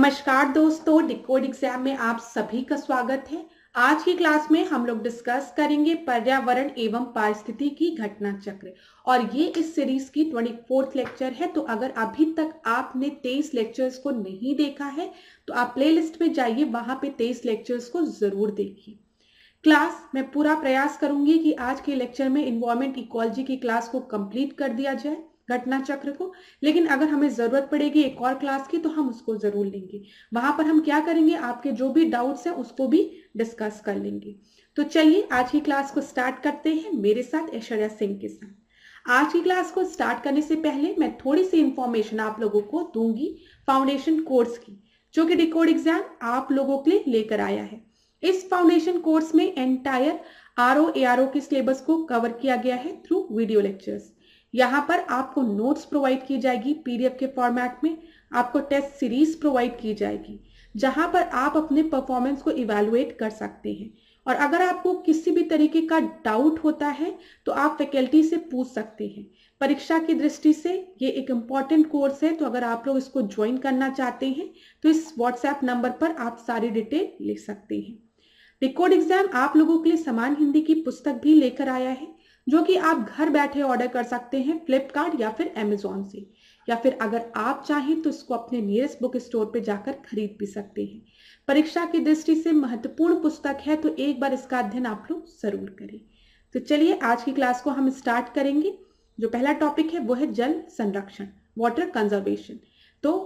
नमस्कार दोस्तों, decode exam में आप सभी का स्वागत है। आज की क्लास में हम लोग डिस्कस करेंगे पर्यावरण एवं पारिस्थितिकी घटना चक्र और ये इस सीरीज की 24th लेक्चर है। तो अगर अभी तक आपने 23 लेक्चर्स को नहीं देखा है तो आप प्लेलिस्ट में जाइए, वहां पे 23 लेक्चर्स को जरूर देखिए। क्लास मैं पूरा प्रयास करूंगी कि आज के लेक्चर में इन्वायरमेंट इकोलॉजी की क्लास को कंप्लीट कर दिया जाए, घटना चक्र को। लेकिन अगर हमें जरूरत पड़ेगी एक और क्लास की तो हम उसको जरूर लेंगे। वहां पर हम क्या करेंगे, आपके जो भी डाउट्स हैं उसको भी डिस्कस कर लेंगे। तो चलिए आज की क्लास को स्टार्ट करते हैं मेरे साथ ऐश्वर्या सिंह के साथ। आज की क्लास को स्टार्ट करने से पहले मैं थोड़ी सी इंफॉर्मेशन आप लोगों को दूंगी फाउंडेशन कोर्स की, जो कि डिकोड एग्जाम आप लोगों के लिए लेकर आया है। इस फाउंडेशन कोर्स में एंटायर आरओ एआरओ के सिलेबस को कवर किया गया है थ्रू वीडियो लेक्चर्स। यहाँ पर आपको नोट्स प्रोवाइड की जाएगी पीडीएफ के फॉर्मेट में, आपको टेस्ट सीरीज प्रोवाइड की जाएगी जहां पर आप अपने परफॉर्मेंस को इवैल्यूएट कर सकते हैं। और अगर आपको किसी भी तरीके का डाउट होता है तो आप फैकल्टी से पूछ सकते हैं। परीक्षा की दृष्टि से ये एक इम्पॉर्टेंट कोर्स है, तो अगर आप लोग इसको ज्वाइन करना चाहते हैं तो इस व्हाट्सएप नंबर पर आप सारी डिटेल लिख सकते हैं। डिकोड एग्जाम आप लोगों के लिए समान हिंदी की पुस्तक भी लेकर आया है, जो कि आप घर बैठे ऑर्डर कर सकते हैं फ्लिपकार्ट या फिर अमेजोन से, या फिर अगर आप चाहें तो इसको अपने नियरेस्ट बुक स्टोर पे जाकर खरीद भी सकते हैं। परीक्षा की दृष्टि से महत्वपूर्ण पुस्तक है, तो एक बार इसका अध्ययन आप लोग जरूर करें। तो चलिए आज की क्लास को हम स्टार्ट करेंगे। जो पहला टॉपिक है वो है जल संरक्षण, वाटर कंजर्वेशन। तो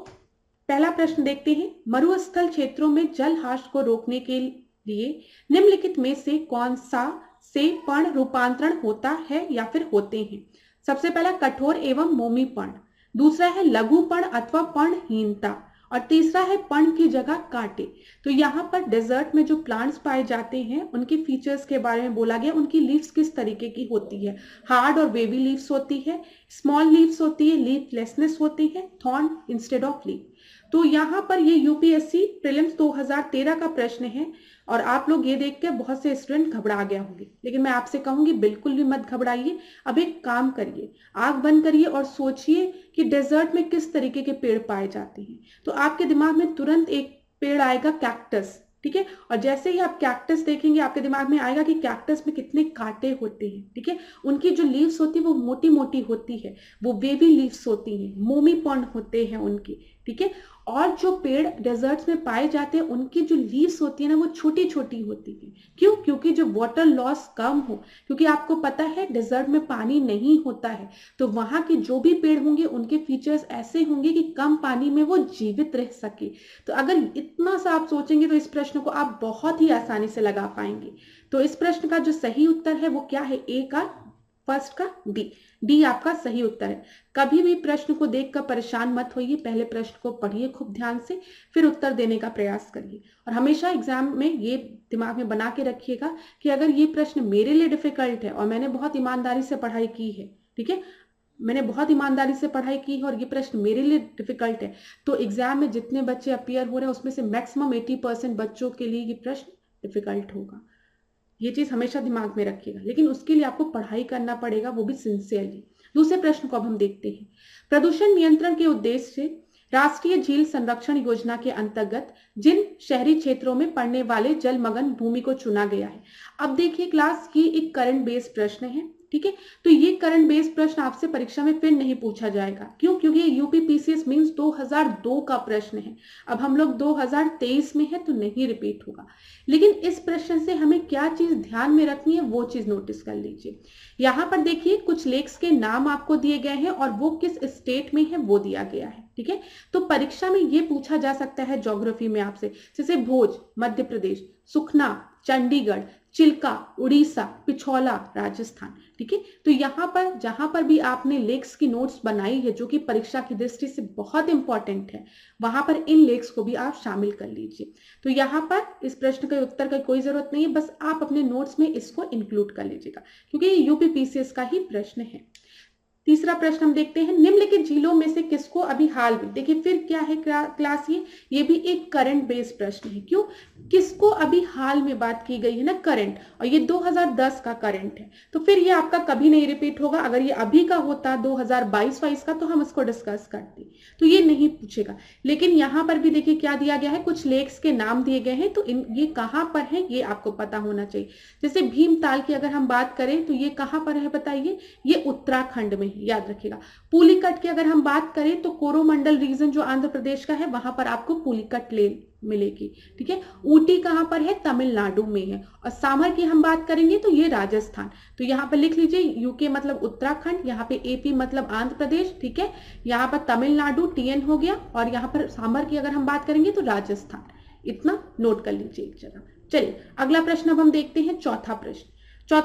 पहला प्रश्न देखते हैं, मरुस्थल क्षेत्रों में जल ह्रास को रोकने के लिए निम्नलिखित में से कौन सा से पर्ण रूपांतरण होता है या फिर होते हैं। सबसे पहला कठोर एवं मोमी पर्ण, दूसरा है लघु पर्ण अथवा पर्णहीनता, और तीसरा है पर्ण की जगह कांटे। तो यहाँ पर डेजर्ट में जो प्लांट्स पाए जाते हैं उनके फीचर्स के बारे में बोला गया। उनकी लीव्स किस तरीके की होती है, हार्ड और वेवी लीव्स होती है, स्मॉल लीव्स होती है, लीफलेसनेस होती है, थॉर्न इंस्टेड ऑफ लीफ। तो यहाँ पर ये यूपीएससी प्रीलिम्स 2013 का प्रश्न है और आप लोग ये देख के बहुत से स्टूडेंट घबरा गए होंगे, लेकिन मैं आपसे कहूंगी बिल्कुल भी मत घबराइए। अब एक काम करिए, आंख बंद करिए और सोचिए कि डेजर्ट में किस तरीके के पेड़ पाए जाते हैं। तो आपके दिमाग में तुरंत एक पेड़ आएगा, कैक्टस, ठीक है। और जैसे ही आप कैक्टस देखेंगे आपके दिमाग में आएगा कि कैक्टस में कितने कांटे होते हैं, ठीक है। उनकी जो लीव्स होती है वो मोटी मोटी होती है, वो वेवी लीव्स होती हैं, मोमी पर्ण होते हैं उनके, ठीक है। और जो पेड़ डेजर्ट्स में पाए जाते हैं उनकी जो लीव्स होती है ना वो छोटी छोटी होती है। क्यों? क्योंकि जो वाटर लॉस कम हो, क्योंकि आपको पता है डेजर्ट में पानी नहीं होता है, तो वहां के जो भी पेड़ होंगे उनके फीचर्स ऐसे होंगे कि कम पानी में वो जीवित रह सके। तो अगर इतना सा आप सोचेंगे तो इस प्रश्न को आप बहुत ही आसानी से लगा पाएंगे। तो इस प्रश्न का जो सही उत्तर है वो क्या है, ए का फर्स्ट का डी आपका सही उत्तर है। कभी भी प्रश्न को देखकर परेशान मत होइए, पहले प्रश्न को पढ़िए खूब ध्यान से, फिर उत्तर देने का प्रयास करिए। और हमेशा एग्जाम में ये दिमाग में बना के रखिएगा कि अगर ये प्रश्न मेरे लिए डिफिकल्ट है और मैंने बहुत ईमानदारी से पढ़ाई की है, ठीक है, मैंने बहुत ईमानदारी से पढ़ाई की है और ये प्रश्न मेरे लिए डिफिकल्ट है, तो एग्जाम में जितने बच्चे अपियर हो रहे हैं उसमें से मैक्सिमम 80% बच्चों के लिए ये प्रश्न डिफिकल्ट होगा। ये चीज हमेशा दिमाग में रखिएगा, लेकिन उसके लिए आपको पढ़ाई करना पड़ेगा, वो भी सिंसियरली। दूसरे प्रश्न को अब हम देखते हैं। प्रदूषण नियंत्रण के उद्देश्य से राष्ट्रीय झील संरक्षण योजना के अंतर्गत जिन शहरी क्षेत्रों में पड़ने वाले जलमग्न भूमि को चुना गया है। अब देखिए क्लास, ये एक करंट बेस्ड प्रश्न है, ठीक है। तो ये करंट बेस्ड प्रश्न आपसे परीक्षा में फिर नहीं पूछा जाएगा। क्यों? क्योंकि ये यूपीपीसीएस मींस 2002 का प्रश्न है। अब हम लोग 2023 में है तो नहीं रिपीट होगा। लेकिन इस प्रश्न से हमें क्या चीज ध्यान में रखनी है वो चीज नोटिस कर लीजिए। यहाँ पर देखिए कुछ लेक्स के नाम आपको दिए गए हैं और वो किस स्टेट में है वो दिया गया है, ठीक है। तो परीक्षा में ये पूछा जा सकता है ज्योग्राफी में आपसे, जैसे भोज मध्य प्रदेश, सुखना चंडीगढ़, चिल्का उड़ीसा, पिछौला राजस्थान, ठीक है। तो यहाँ पर जहां पर भी आपने लेक्स की नोट्स बनाई है जो कि परीक्षा की दृष्टि से बहुत इंपॉर्टेंट है, वहां पर इन लेक्स को भी आप शामिल कर लीजिए। तो यहाँ पर इस प्रश्न के उत्तर की कोई जरूरत नहीं है, बस आप अपने नोट्स में इसको इंक्लूड कर लीजिएगा क्योंकि ये यूपीपीसीएस का ही प्रश्न है। तीसरा प्रश्न हम देखते हैं, निम्नलिखित झीलों में से किसको अभी हाल में, देखिए फिर क्या है क्लास, ये भी एक करंट बेस्ड प्रश्न है। क्यों, किसको अभी हाल में बात की गई है ना, करंट, और ये 2010 का करंट है, तो फिर ये आपका कभी नहीं रिपीट होगा। अगर ये अभी का होता 2022 का तो हम इसको डिस्कस करते, तो ये नहीं पूछेगा। लेकिन यहाँ पर भी देखिए क्या दिया गया है, कुछ लेक्स के नाम दिए गए हैं, तो ये कहाँ पर है ये आपको पता होना चाहिए। जैसे भीमताल की अगर हम बात करें तो ये कहाँ पर है बताइए, ये उत्तराखंड में, याद रखिएगा। पुलिकट की अगर हम बात करें तो कोरोमंडल रीजन जो आंध्र प्रदेश का है वहां पर आपको पुलिकट ले मिलेगी, ठीक है। ऊटी कहां पर है, तमिलनाडु में है। और सामर की हम बात करेंगे तो ये राजस्थान, तो यहाँ पर लिख लीजिए यूके मतलब उत्तराखंड, यहाँ पे एपी मतलब आंध्र प्रदेश, ठीक है। यहाँ पर तमिलनाडु टीएन हो गया, और यहाँ पर सामर की अगर हम बात करेंगे तो राजस्थान। इतना नोट कर लीजिए एक जगह। चलिए अगला प्रश्न अब हम देखते हैं, चौथा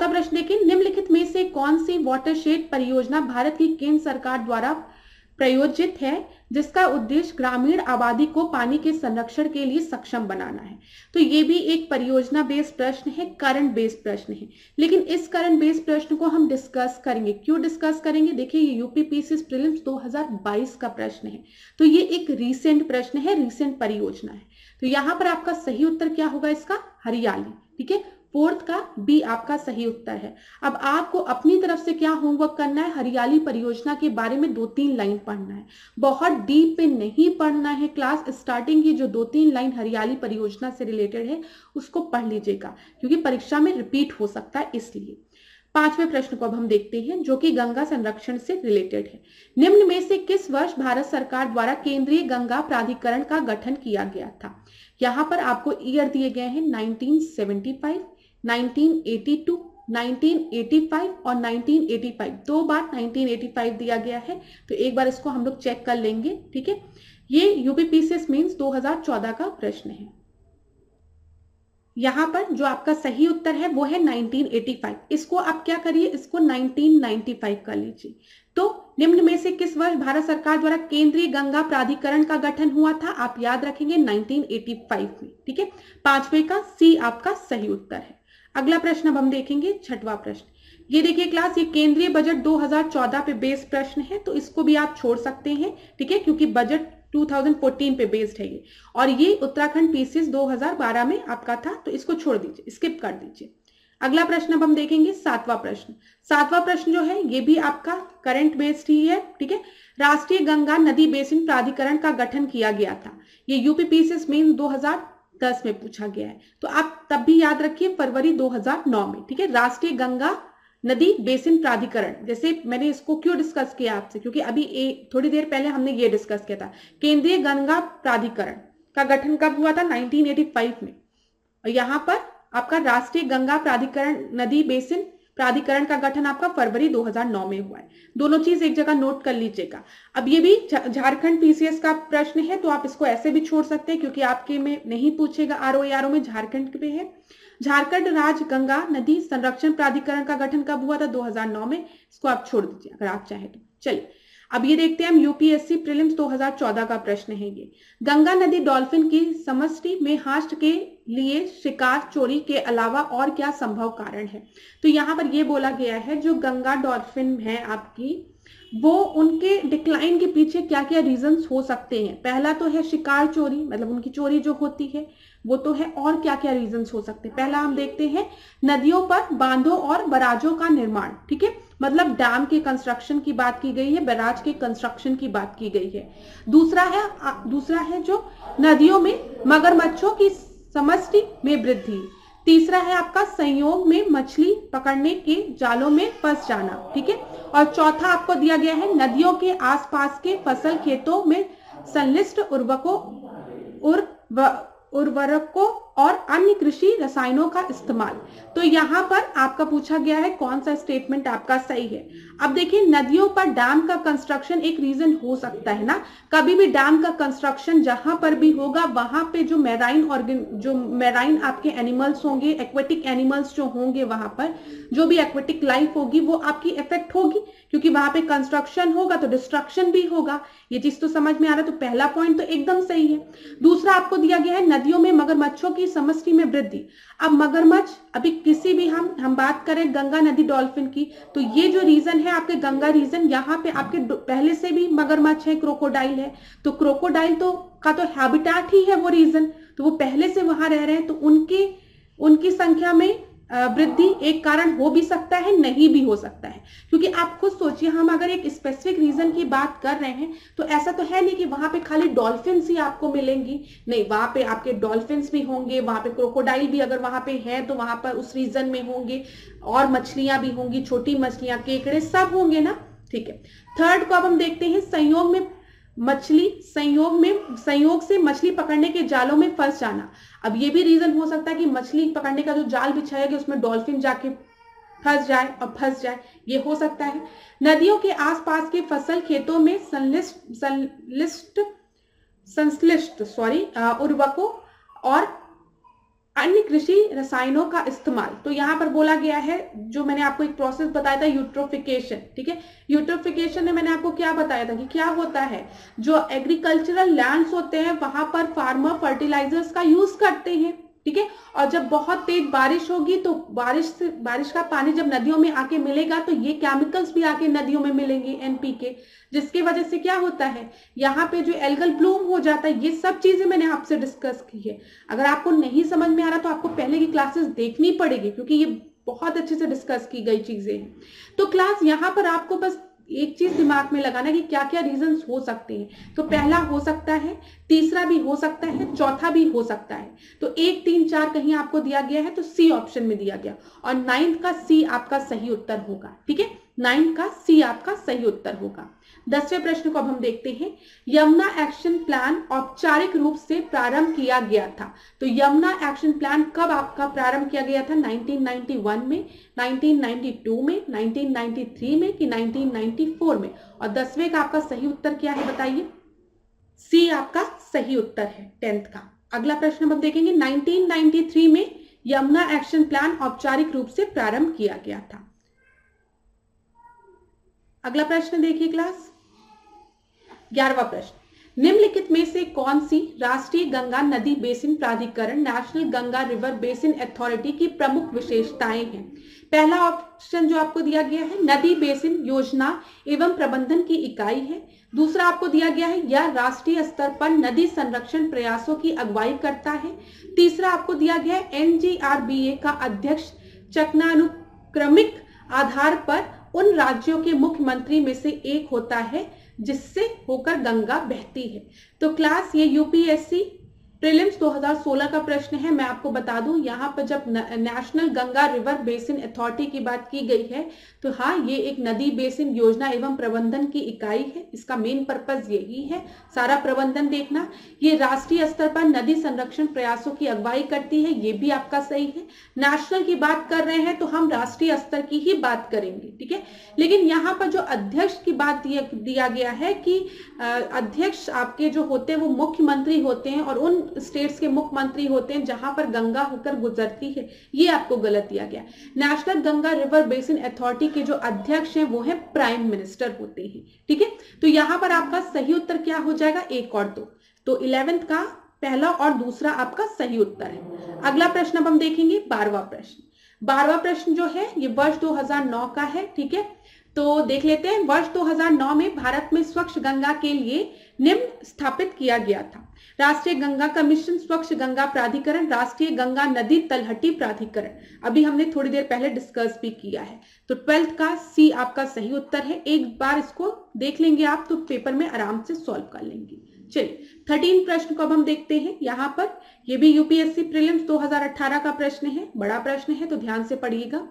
प्रश्न देखिए, निम्नलिखित में से कौन सी वाटरशेड परियोजना भारत की केंद्र सरकार द्वारा प्रायोजित है जिसका उद्देश्य ग्रामीण आबादी को पानी के संरक्षण के लिए सक्षम बनाना है। तो ये भी एक परियोजना बेस्ड प्रश्न है, करंट बेस्ड प्रश्न है। लेकिन इस करंट बेस्ड प्रश्न को हम डिस्कस करेंगे, क्यों डिस्कस करेंगे, देखिए ये यूपीपीएससी प्रीलिम्स 2022 का प्रश्न है, तो ये एक रीसेंट प्रश्न है, रीसेंट परियोजना है। तो यहाँ पर आपका सही उत्तर क्या होगा इसका, हरियाली, ठीक है। फोर्थ का बी आपका सही उत्तर है। अब आपको अपनी तरफ से क्या होमवर्क करना है, हरियाली परियोजना के बारे में 2-3 लाइन पढ़ना है, बहुत डीप पे नहीं पढ़ना है। क्लास स्टार्टिंग की जो 2-3 लाइन हरियाली परियोजना से रिलेटेड है उसको पढ़ लीजिएगा, क्योंकि परीक्षा में रिपीट हो सकता है इसलिए। पांचवें प्रश्न को अब हम देखते हैं जो कि गंगा संरक्षण से रिलेटेड है। निम्न में से किस वर्ष भारत सरकार द्वारा केंद्रीय गंगा प्राधिकरण का गठन किया गया था। यहाँ पर आपको ईयर दिए गए हैं 1975, 1982, 1985 और 1985, 2 बार 1985 दिया गया है, तो एक बार इसको हम लोग चेक कर लेंगे, ठीक है। ये यूपीपीसीएस मींस 2014 का प्रश्न है। यहाँ पर जो आपका सही उत्तर है वो है 1985, इसको आप क्या करिए, इसको 1995 कर लीजिए। तो निम्न में से किस वर्ष भारत सरकार द्वारा केंद्रीय गंगा प्राधिकरण का गठन हुआ था, आप याद रखेंगे 1985 में, ठीक है। पांचवें का सी आपका सही उत्तर है। अगला प्रश्न अब हम देखेंगे, छठवां प्रश्न। ये देखिए क्लास, ये केंद्रीय बजट 2014 पे बेस्ड प्रश्न है, तो इसको भी आप छोड़ सकते हैं, ठीक है, क्योंकि बजट 2014 पे बेस्ड है ये, और ये उत्तराखंड पीसीएस 2012 में आपका था, तो इसको छोड़ दीजिए, स्किप कर दीजिए। अगला प्रश्न अब हम देखेंगे, सातवां प्रश्न जो है ये भी आपका करंट बेस्ड ही है, ठीक है। राष्ट्रीय गंगा नदी बेसिन प्राधिकरण का गठन किया गया था, ये यूपीपीसीएस मेन 2010 में पूछा गया है, तो आप तब भी याद रखिए फरवरी 2009 में, ठीक है। राष्ट्रीय गंगा नदी बेसिन प्राधिकरण, जैसे मैंने इसको क्यों डिस्कस किया आपसे, क्योंकि अभी थोड़ी देर पहले हमने ये डिस्कस किया था, केंद्रीय गंगा प्राधिकरण का गठन कब हुआ था, 1985 में, और यहाँ पर आपका राष्ट्रीय गंगा प्राधिकरण नदी बेसिन प्राधिकरण का गठन आपका फरवरी 2009 में हुआ है। दोनों चीज एक जगह नोट कर लीजिएगा। अब ये भी झारखंड पीसीएस का प्रश्न है, तो आप इसको ऐसे भी छोड़ सकते हैं, क्योंकि आपके में नहीं पूछेगा, आरओ में झारखंड पे है। झारखंड राज्य गंगा नदी संरक्षण प्राधिकरण का गठन कब हुआ था, 2009 में, इसको आप छोड़ दीजिए अगर आप चाहें तो। चलिए अब ये देखते हैं हम, यूपीएससी प्रीलिम्स 2014 का प्रश्न है ये, गंगा नदी डॉल्फिन की समष्टि में हास्ट के लिए शिकार चोरी के अलावा और क्या संभव कारण है। तो यहाँ पर ये बोला गया है, जो गंगा डॉल्फिन है आपकी, वो उनके डिक्लाइन के पीछे क्या क्या रीजंस हो सकते हैं। पहला तो है शिकार चोरी, मतलब उनकी चोरी जो होती है वो तो है, और क्या क्या रीजंस हो सकते हैं। पहला हम देखते हैं नदियों पर बांधों और बराजों का निर्माण, ठीक है, मतलब डैम के कंस्ट्रक्शन की बात की गई है, बैराज के कंस्ट्रक्शन की बात की गई है। दूसरा है जो नदियों में मगरमच्छों की समष्टि में वृद्धि। तीसरा है आपका संयोग में मछली पकड़ने के जालों में फंस जाना, ठीक है। और चौथा आपको दिया गया है नदियों के आसपास के फसल खेतों में संलिष्ट उर्वरकों और अन्य कृषि रसायनों का इस्तेमाल। तो यहाँ पर आपका पूछा गया है कौन सा स्टेटमेंट आपका सही है। अब देखिए, नदियों पर डैम का कंस्ट्रक्शन एक रीजन हो सकता है ना, कभी भी डैम का कंस्ट्रक्शन जहां पर भी होगा वहां पे जो मैराइन आपके एनिमल्स होंगे, एक्वेटिक एनिमल्स जो होंगे, वहां पर जो भी एक्वेटिक लाइफ होगी वो आपकी इफेक्ट होगी, क्योंकि वहां पे कंस्ट्रक्शन होगा तो डिस्ट्रक्शन भी होगा। ये चीज तो समझ में आ रहा है, तो पहला पॉइंट तो एकदम सही है। दूसरा आपको दिया गया है नदियों में मगरमच्छों की की समष्टि में वृद्धि। अब मगरमच्छ, अभी किसी भी हम बात करें गंगा नदी डॉल्फिन की, तो ये जो रीजन है आपके गंगा रीजन, यहाँ पे आपके पहले से भी मगरमच्छ है, क्रोकोडाइल है, तो क्रोकोडाइल का तो हैबिटेट ही है वो रीजन, तो वो पहले से वहां रह रहे हैं, तो उनकी संख्या में वृद्धि एक कारण हो भी सकता है, नहीं भी हो सकता है, क्योंकि आप खुद सोचिए, हम अगर एक स्पेसिफिक रीजन की बात कर रहे हैं तो ऐसा तो है नहीं कि वहां पे खाली डॉल्फिन्स ही आपको मिलेंगी, नहीं, वहां पे आपके डॉल्फिन्स भी होंगे, वहां पे क्रोकोडाइल भी अगर वहां पे है तो वहां पर उस रीजन में होंगे, और मछलियां भी होंगी, छोटी मछलियां, केकड़े सब होंगे ना। ठीक है, थर्ड को अब हम देखते हैं, संयोग से मछली पकड़ने के जालों में फंस जाना। अब ये भी रीजन हो सकता है कि मछली पकड़ने का जो जाल बिछाया गया उसमें डॉल्फिन जाके फंस जाए, ये हो सकता है। नदियों के आसपास के फसल खेतों में संश्लिष्ट उर्वरकों और अन्य कृषि रसायनों का इस्तेमाल। तो यहां पर बोला गया है, जो मैंने आपको एक प्रोसेस बताया था, यूट्रोफिकेशन। ठीक है, यूट्रोफिकेशन में मैंने आपको क्या बताया था कि क्या होता है, जो एग्रीकल्चरल लैंड्स होते हैं वहां पर फार्मर फर्टिलाइजर्स का यूज करते हैं। ठीक है, और जब बहुत तेज बारिश होगी तो बारिश का पानी जब नदियों में आके मिलेगा तो ये केमिकल्स भी आके नदियों में मिलेंगे, एनपीके, जिसकी वजह से क्या होता है, यहाँ पे जो एल्गल ब्लूम हो जाता है। ये सब चीजें मैंने आपसे डिस्कस की है। अगर आपको नहीं समझ में आ रहा तो आपको पहले की क्लासेस देखनी पड़ेगी, क्योंकि ये बहुत अच्छे से डिस्कस की गई चीजें हैं। तो क्लास यहाँ पर आपको बस एक चीज दिमाग में लगाना कि क्या क्या रीजंस हो सकते हैं। तो पहला हो सकता है, तीसरा भी हो सकता है, चौथा भी हो सकता है। तो 1, 3, 4 कहीं आपको दिया गया है तो सी ऑप्शन में दिया गया, और 9th का सी आपका सही उत्तर होगा। ठीक है, 9th का सी आपका सही उत्तर होगा। 10वें प्रश्न को अब हम देखते हैं, यमुना एक्शन प्लान औपचारिक रूप से प्रारंभ किया गया था। तो यमुना एक्शन प्लान कब आपका प्रारंभ किया गया था, 1991 में, 1992 में, 1993 में कि 1994 में? और 10वें का आपका सही उत्तर क्या है बताइए? सी आपका सही उत्तर है 10th का। अगला प्रश्न हम देखेंगे, 1993 में यमुना एक्शन प्लान औपचारिक रूप से प्रारंभ किया गया था। अगला प्रश्न देखिए क्लास, 11वां प्रश्न, निम्नलिखित में से कौन सी राष्ट्रीय गंगा नदी बेसिन प्राधिकरण, national Ganga river basin authority की प्रमुख विशेषताएं हैं? पहला ऑप्शन जो आपको दिया गया है, नदी बेसिन योजना एवं प्रबंधन की इकाई है। दूसरा आपको दिया गया है, यह राष्ट्रीय स्तर पर नदी संरक्षण प्रयासों की अगुवाई करता है। तीसरा आपको दिया गया है, NGRBA का अध्यक्ष चक्रानुक्रमिक आधार पर उन राज्यों के मुख्यमंत्री में से एक होता है जिससे होकर गंगा बहती है। तो क्लास ये यूपीएससी प्रीलिम्स 2016 का प्रश्न है। मैं आपको बता दूं, यहाँ पर जब national Ganga river basin authority की बात की गई है तो हाँ, ये एक नदी बेसिन योजना एवं प्रबंधन की इकाई है। इसका मेन पर्पस यही है, सारा प्रबंधन देखना। ये राष्ट्रीय स्तर पर नदी संरक्षण प्रयासों की अगुवाई करती है, ये भी आपका सही है। नेशनल की बात कर रहे हैं तो हम राष्ट्रीय स्तर की ही बात करेंगे, ठीक है। लेकिन यहाँ पर जो अध्यक्ष की बात दिया गया है कि अध्यक्ष आपके जो होते हैं वो मुख्यमंत्री होते हैं और उन स्टेट्स के मुख्यमंत्री होते हैं जहां पर गंगा होकर गुजरती है, ये आपको गलत दिया गया। National Ganga river basin authority के जो अध्यक्ष हैं वो है प्राइम मिनिस्टर होते हैं, ठीक है। तो यहां पर आपका सही उत्तर क्या हो जाएगा, 1 और 2। तो 11th का पहला और दूसरा आपका सही उत्तर है। अगला प्रश्न अब हम देखेंगे 12वां प्रश्न। 12वां प्रश्न जो है ये वर्ष 2009 का है, ठीक है। तो देख लेते हैं, वर्ष 2009 में भारत में स्वच्छ गंगा के लिए निम्न स्थापित किया गया था: राष्ट्रीय गंगा कमीशन, स्वच्छ गंगा प्राधिकरण, राष्ट्रीय गंगा नदी तलहटी प्राधिकरण। अभी हमने थोड़ी देर पहले डिस्कस भी किया है। तो 12th का सी आपका सही उत्तर है। एक बार इसको देख लेंगे आप तो पेपर में आराम से सॉल्व कर लेंगे। चलिए 13 प्रश्न को अब हम देखते हैं। यहाँ पर ये भी यूपीएससी प्रीलिम्स 2018 का प्रश्न है, बड़ा प्रश्न है तो ध्यान से पढ़िएगा।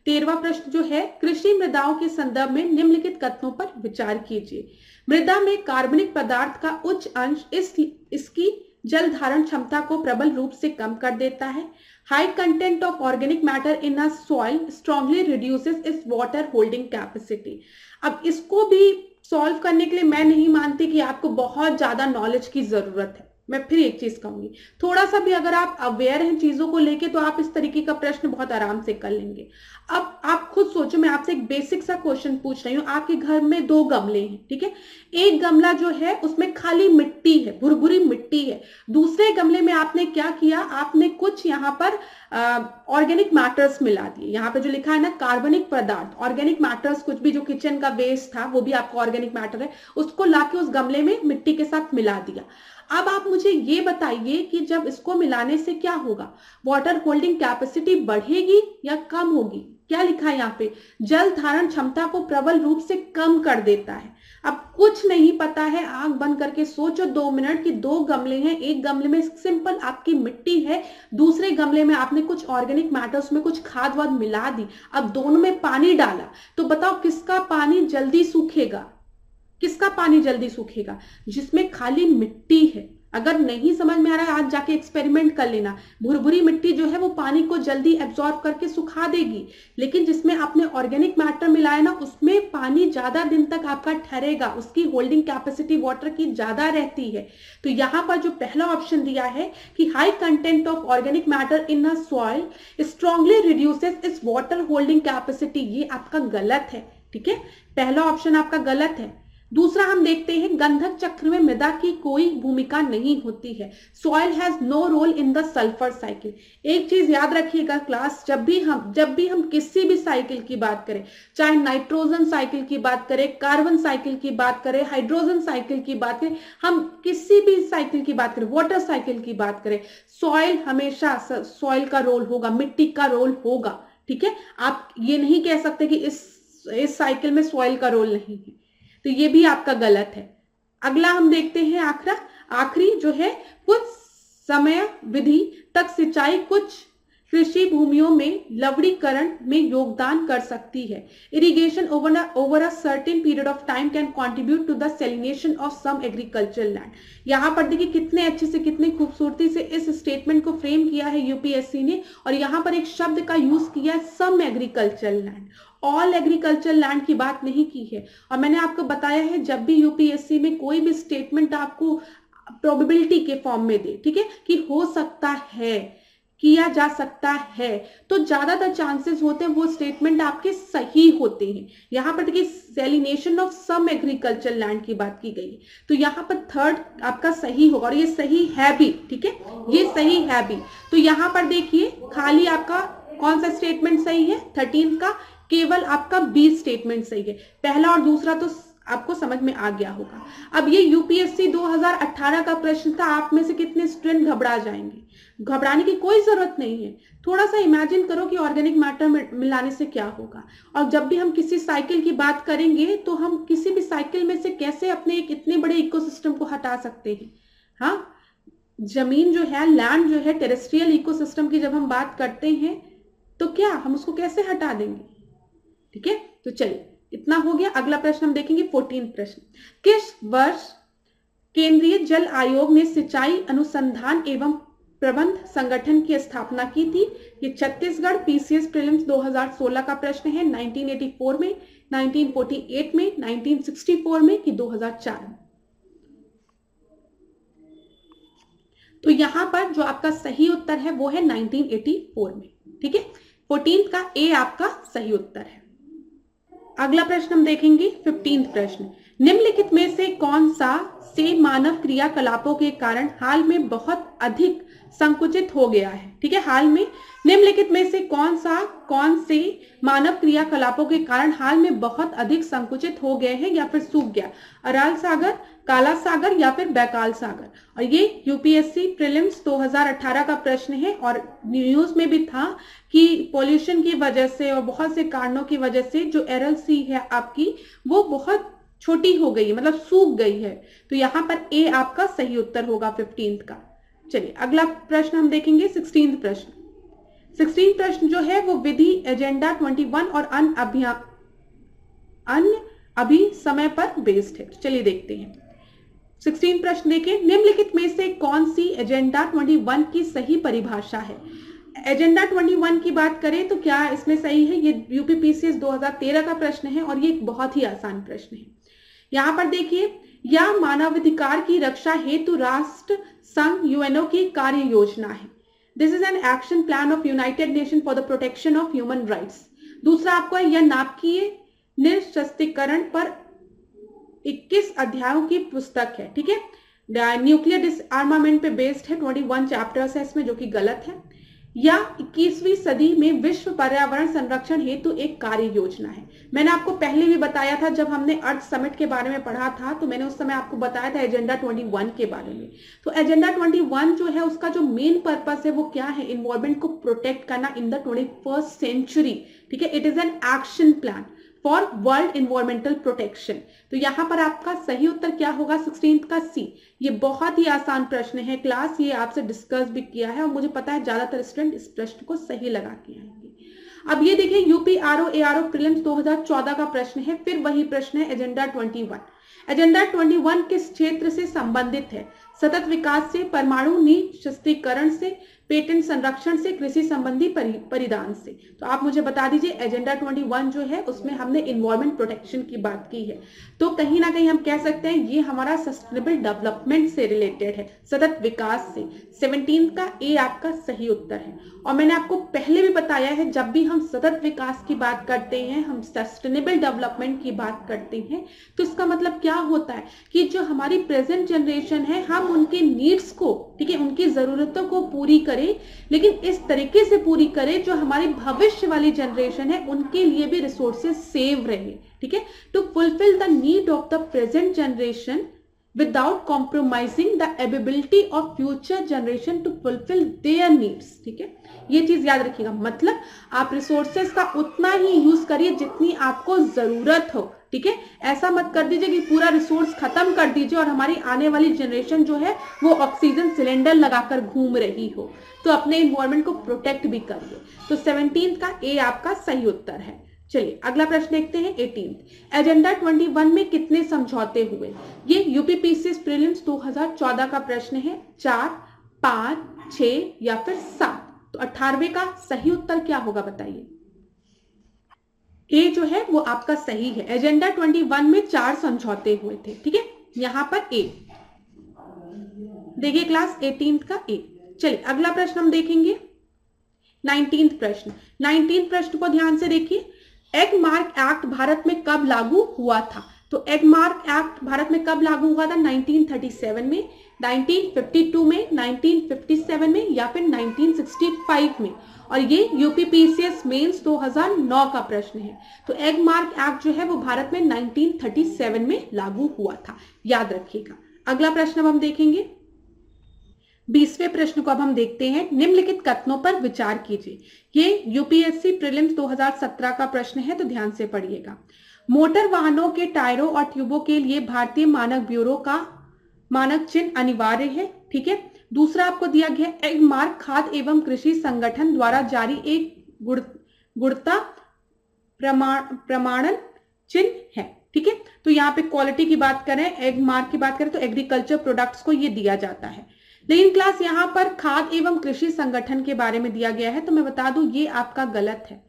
13वां प्रश्न जो है, कृषि मृदाओं के संदर्भ में निम्नलिखित कथनों पर विचार कीजिए। मृदा में कार्बनिक पदार्थ का उच्च अंश इसकी जल धारण क्षमता को प्रबल रूप से कम कर देता है। High content of organic matter in a soil strongly reduces it's water holding capacity. अब इसको भी सॉल्व करने के लिए मैं नहीं मानती कि आपको बहुत ज्यादा नॉलेज की जरूरत है, मैं फिर एक चीज कहूंगी, थोड़ा सा भी अगर आप अवेयर हैं चीजों को लेके तो आप इस तरीके का प्रश्न बहुत आराम से कर लेंगे। अब आप खुद सोचो, मैं आपसे एक बेसिक सा क्वेश्चन पूछ रही हूँ। आपके घर में 2 गमले हैं, ठीक है। एक गमला जो है उसमें खाली मिट्टी है, भुरभुरी मिट्टी है। दूसरे गमले में आपने क्या किया, आपने कुछ यहाँ पर ऑर्गेनिक मैटर्स मिला दिए। यहाँ पे जो लिखा है ना कार्बनिक पदार्थ, ऑर्गेनिक मैटर्स, कुछ भी जो किचन का वेस्ट था वो भी आपका ऑर्गेनिक मैटर है, उसको लाके उस गमले में मिट्टी के साथ मिला दिया। अब आप मुझे ये बताइए कि जब इसको मिलाने से क्या होगा, वाटर होल्डिंग कैपेसिटी बढ़ेगी या कम होगी? क्या लिखा है यहाँ पे, जल धारण क्षमता को प्रबल रूप से कम कर देता है। अब कुछ नहीं पता है, आंख बंद करके सोचो 2 मिनट कि 2 गमले हैं, एक गमले में सिंपल आपकी मिट्टी है, दूसरे गमले में आपने कुछ ऑर्गेनिक मैटर, उसमें कुछ खाद वाद मिला दी, अब दोनों में पानी डाला, तो बताओ किसका पानी जल्दी सूखेगा? किसका पानी जल्दी सूखेगा? जिसमें खाली मिट्टी है। अगर नहीं समझ में आ रहा है, आज जाके एक्सपेरिमेंट कर लेना। भुरभुरी मिट्टी जो है वो पानी को जल्दी एब्जॉर्ब करके सुखा देगी, लेकिन जिसमें आपने ऑर्गेनिक मैटर मिलाया ना, उसमें पानी ज्यादा दिन तक आपका ठहरेगा, उसकी होल्डिंग कैपेसिटी वाटर की ज्यादा रहती है। तो यहाँ पर जो पहला ऑप्शन दिया है कि high content of organic matter in a soil strongly reduces it's water holding capacity, ये आपका गलत है, ठीक है। पहला ऑप्शन आपका गलत है। दूसरा हम देखते हैं, गंधक चक्र में मृदा की कोई भूमिका नहीं होती है। Soil has no role in the sulphur cycle. एक चीज याद रखिएगा क्लास, जब भी हम किसी भी साइकिल की बात करें, चाहे नाइट्रोजन साइकिल की बात करें, कार्बन साइकिल की बात करें, हाइड्रोजन साइकिल की बात करें, हम किसी भी साइकिल की बात करें, वाटर साइकिल की बात करें, सॉइल हमेशा सॉइल का रोल होगा, मिट्टी का रोल होगा, ठीक है। आप ये नहीं कह सकते कि इस साइकिल में सॉइल का रोल नहीं है, तो ये भी आपका गलत है। अगला हम देखते हैं, आखिरी जो है, कुछ समय विधि तक सिंचाई कुछ कृषि भूमियों में लवणीकरण में योगदान कर सकती है। Irrigation over a certain period of time can contribute to the salination of some agricultural land. यहाँ पर देखिए कितने अच्छे से, कितनी खूबसूरती से इस स्टेटमेंट को फ्रेम किया है यूपीएससी ने, और यहाँ पर एक शब्द का यूज किया है, some agricultural land. All agriculture land की बात नहीं की है। और मैंने आपको बताया है, जब भी यूपीएससी में कोई भी स्टेटमेंट आपको प्रोबेबिलिटी के फॉर्म में दे, ठीक है, कि हो सकता है, किया जा सकता है, तो ज्यादातर चांसेस होते हैं वो स्टेटमेंट आपके सही होते हैं। यहाँ पर देखिए salination of some agriculture land की बात की गई है, तो यहाँ पर थर्ड आपका सही होगा, और ये सही है भी, ठीक है, ये सही है भी। तो यहाँ पर देखिए खाली आपका कौन सा स्टेटमेंट सही है, 13 का केवल आपका बी स्टेटमेंट सही है। पहला और दूसरा तो आपको समझ में आ गया होगा। अब ये यूपीएससी 2018 का प्रश्न था, आप में से कितने स्टूडेंट घबरा जाएंगे? घबराने की कोई जरूरत नहीं है। थोड़ा सा इमेजिन करो कि ऑर्गेनिक मैटर मिलाने से क्या होगा। और जब भी हम किसी साइकिल की बात करेंगे तो हम किसी भी साइकिल में से कैसे अपने एक इतने बड़े इकोसिस्टम को हटा सकते हैं। हाँ, जमीन जो है, लैंड जो है, टेरेस्ट्रियल इकोसिस्टम की जब हम बात करते हैं तो क्या हम उसको कैसे हटा देंगे? ठीक है, तो चलिए इतना हो गया। अगला प्रश्न हम देखेंगे 14 प्रश्न। किस वर्ष केंद्रीय जल आयोग ने सिंचाई अनुसंधान एवं प्रबंध संगठन की स्थापना की थी? ये छत्तीसगढ़ पीसीएस प्रीलिम्स 2016 का प्रश्न है। 1984 में, 1948 में, 1964 में कि 2004 में? तो यहां पर जो आपका सही उत्तर है वो है 1984 में, ठीक है। 14 का ए आपका सही उत्तर है। अगला प्रश्न हम देखेंगे 15 प्रश्न। निम्नलिखित में से कौन सा से मानव क्रियाकलापों के कारण हाल में बहुत अधिक संकुचित हो गया है? ठीक है, हाल में निम्नलिखित में से कौन से मानव क्रियाकलापों के कारण हाल में बहुत अधिक संकुचित हो गए हैं या फिर सूख गया? अराल सागर, काला सागर या फिर बैकाल सागर? और ये यूपीएससी प्रीलिम्स 2018 का प्रश्न है और न्यूज में भी था कि पॉल्यूशन की वजह से और बहुत से कारणों की वजह से जो एरल सी है आपकी वो बहुत छोटी हो गई है, मतलब सूख गई है। तो यहाँ पर ए आपका सही उत्तर होगा 15 का। चलिए अगला प्रश्न हम देखेंगे 16 प्रश्न। 16 प्रश्न जो है वो विधि एजेंडा 21 और अन्य अभी समय पर बेस्ड है। चलिए देखते हैं 16 प्रश्न देखें। निम्नलिखित में से कौन सी एजेंडा 21 की सही परिभाषा है? एजेंडा 21 की बात करें तो क्या इसमें सही है? ये यूपीपीसीएस 2013 का प्रश्न है और ये एक बहुत ही आसान प्रश्न है। यहाँ पर देखिए, या मानवाधिकार की रक्षा हेतु राष्ट्र संघ यूएनओ की कार्य योजना है। This is an action plan of United nation for the protection of human rights. दूसरा आपको है, यह नाभिकीय निरस्त्रीकरण पर 21 अध्यायों की पुस्तक है, ठीक है। न्यूक्लियर डिसआर्मामेंट पे बेस्ड है, 21 चैप्टर्स है इसमें, जो कि गलत है। या 21वीं सदी में विश्व पर्यावरण संरक्षण हेतु एक कार्य योजना है। मैंने आपको पहले भी बताया था, जब हमने अर्थ समिट के बारे में पढ़ा था, तो मैंने उस समय आपको बताया था एजेंडा 21 के बारे में। तो एजेंडा 21 जो है, उसका जो मेन पर्पस है वो क्या है, इन्वायरमेंट को प्रोटेक्ट करना इन द 21st सेंचुरी, ठीक है। It is an action plan for world environmental protection. तो यहां पर आपका सही उत्तर क्या होगा, 16 का सी। ये बहुत ही आसान प्रश्न है क्लास, ये आपसे डिस्कस भी किया है और मुझे पता है ज्यादातर स्टूडेंट इस प्रश्न को सही लगा के आएंगे। अब ये देखिए, यूपी आरओ एआरओ प्रीलिम्स 2014 का प्रश्न है, फिर वही प्रश्न है एजेंडा 21। एजेंडा 21 किस क्षेत्र से संबंधित है, सतत विकास से, परमाणु निरस्त्रीकरण से, पेटेंट संरक्षण से, कृषि संबंधी परिधान से। तो आप मुझे बता दीजिए, एजेंडा 21 जो है उसमें हमने इन्वायरमेंट प्रोटेक्शन की बात की है, तो कहीं ना कहीं हम कह सकते हैं ये हमारा सस्टेनेबल डेवलपमेंट से रिलेटेड है, सतत विकास से। 17 का ए आपका सही उत्तर है। और मैंने आपको पहले भी बताया है, जब भी हम सतत विकास की बात करते हैं, हम सस्टेनेबल डेवलपमेंट की बात करते हैं, तो इसका मतलब क्या होता है कि जो हमारी प्रेजेंट जनरेशन है, हम उनके नीड्स को, ठीक है, उनकी जरूरतों को पूरी करें, लेकिन इस तरीके से पूरी करें जो हमारी भविष्य वाली जनरेशन है उनके लिए भी रिसोर्सेज सेव रहे, ठीक है। To fulfil the need of the present generation without compromising the ability of future generation to fulfil their needs, ठीक है। ये चीज याद रखिएगा, मतलब आप रिसोर्सेज का उतना ही यूज करिए जितनी आपको जरूरत हो, ठीक है। ऐसा मत कर दीजिए कि पूरा रिसोर्स खत्म कर दीजिए और हमारी आने वाली जनरेशन जो है वो ऑक्सीजन सिलेंडर लगाकर घूम रही हो। तो अपने इन्वायरमेंट को प्रोटेक्ट भी करिए। तो 17 का ए आपका सही उत्तर है। चलिए अगला प्रश्न देखते हैं, 18। एजेंडा 21 में कितने समझौते हुए? ये यूपीपीसीएस प्रीलिम्स 2014 का प्रश्न है। 4, 5, 6 या फिर 7। तो 18वें का सही उत्तर क्या होगा बताइए। ए जो है वो आपका सही है। एजेंडा 21 में 4 समझौते हुए थे, ठीक है। यहां पर ए देखिए क्लास, 18 का ए। चलिए अगला प्रश्न हम देखेंगे, 19 प्रश्न। 19 प्रश्न को ध्यान से देखिए। एग मार्क एक्ट भारत में कब लागू हुआ था? तो एग मार्क एक्ट भारत में कब लागू हुआ था? 1937 में, 1952 में, 1957 में या फिर 1965 में। और ये यूपीपीसीएस मेंस 2009 का प्रश्न है। तो एग मार्क एक्ट जो है वो भारत में 1937 में लागू हुआ था, याद रखिएगा। अगला प्रश्न अब हम देखेंगे, 20वें प्रश्न को अब हम देखते हैं। निम्नलिखित कथनों पर विचार कीजिए। ये यूपीएससी प्रीलिम्स 2017 का प्रश्न है, तो ध्यान से पढ़िएगा। मोटर वाहनों के टायरों और ट्यूबों के लिए भारतीय मानक ब्यूरो का मानक चिन्ह अनिवार्य है, ठीक है। दूसरा आपको दिया गया एग मार्क खाद्य एवं कृषि संगठन द्वारा जारी एक गुणवत्ता प्रमाणन चिन्ह है, ठीक है। तो यहाँ पे क्वालिटी की बात करें, एग मार्क की बात करें तो एग्रीकल्चर प्रोडक्ट्स को ये दिया जाता है। लेकिन क्लास यहाँ पर खाद्य एवं कृषि संगठन के बारे में दिया गया है, तो मैं बता दूं ये आपका गलत है।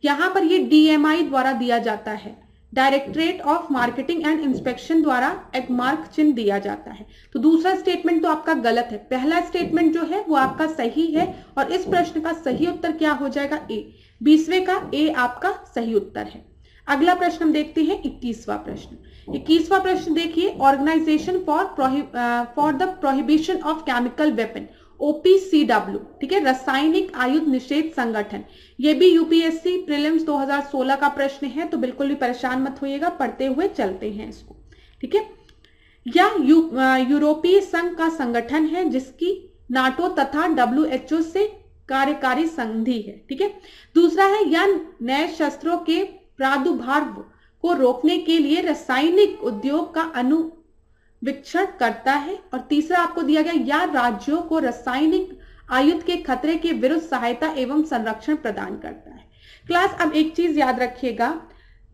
यहाँ पर ये डीएमआई द्वारा दिया जाता है, directorate of marketing and inspection द्वारा एग मार्क चिन्ह दिया जाता है। तो दूसरा स्टेटमेंट तो आपका गलत है, पहला स्टेटमेंट जो है वो आपका सही है। और इस प्रश्न का सही उत्तर क्या हो जाएगा? ए। 20वें का ए आपका सही उत्तर है। अगला प्रश्न हम देखते हैं, 21वां प्रश्न। 21वां प्रश्न देखिए, organisation for the prohibition of chemical weapon, OPCW, ठीक है, रासायनिक आयुध निषेध संगठन। ये भी यूपीएससी प्रीलिम्स 2016 का प्रश्न है, तो बिल्कुल भी परेशान मत होइएगा, पढ़ते हुए चलते हैं इसको, ठीक है। या यूरोपीय संघ का संगठन है जिसकी नाटो तथा WHO से कार्यकारी संधि है, ठीक है। दूसरा है या नए शस्त्रों के प्रादुर्भाव को रोकने के लिए रासायनिक उद्योग का अनुवीक्षण करता है। और तीसरा आपको दिया गया या राज्यों को रासायनिक आयुध के खतरे के विरुद्ध सहायता एवं संरक्षण प्रदान करता है। क्लास अब एक चीज याद रखिएगा,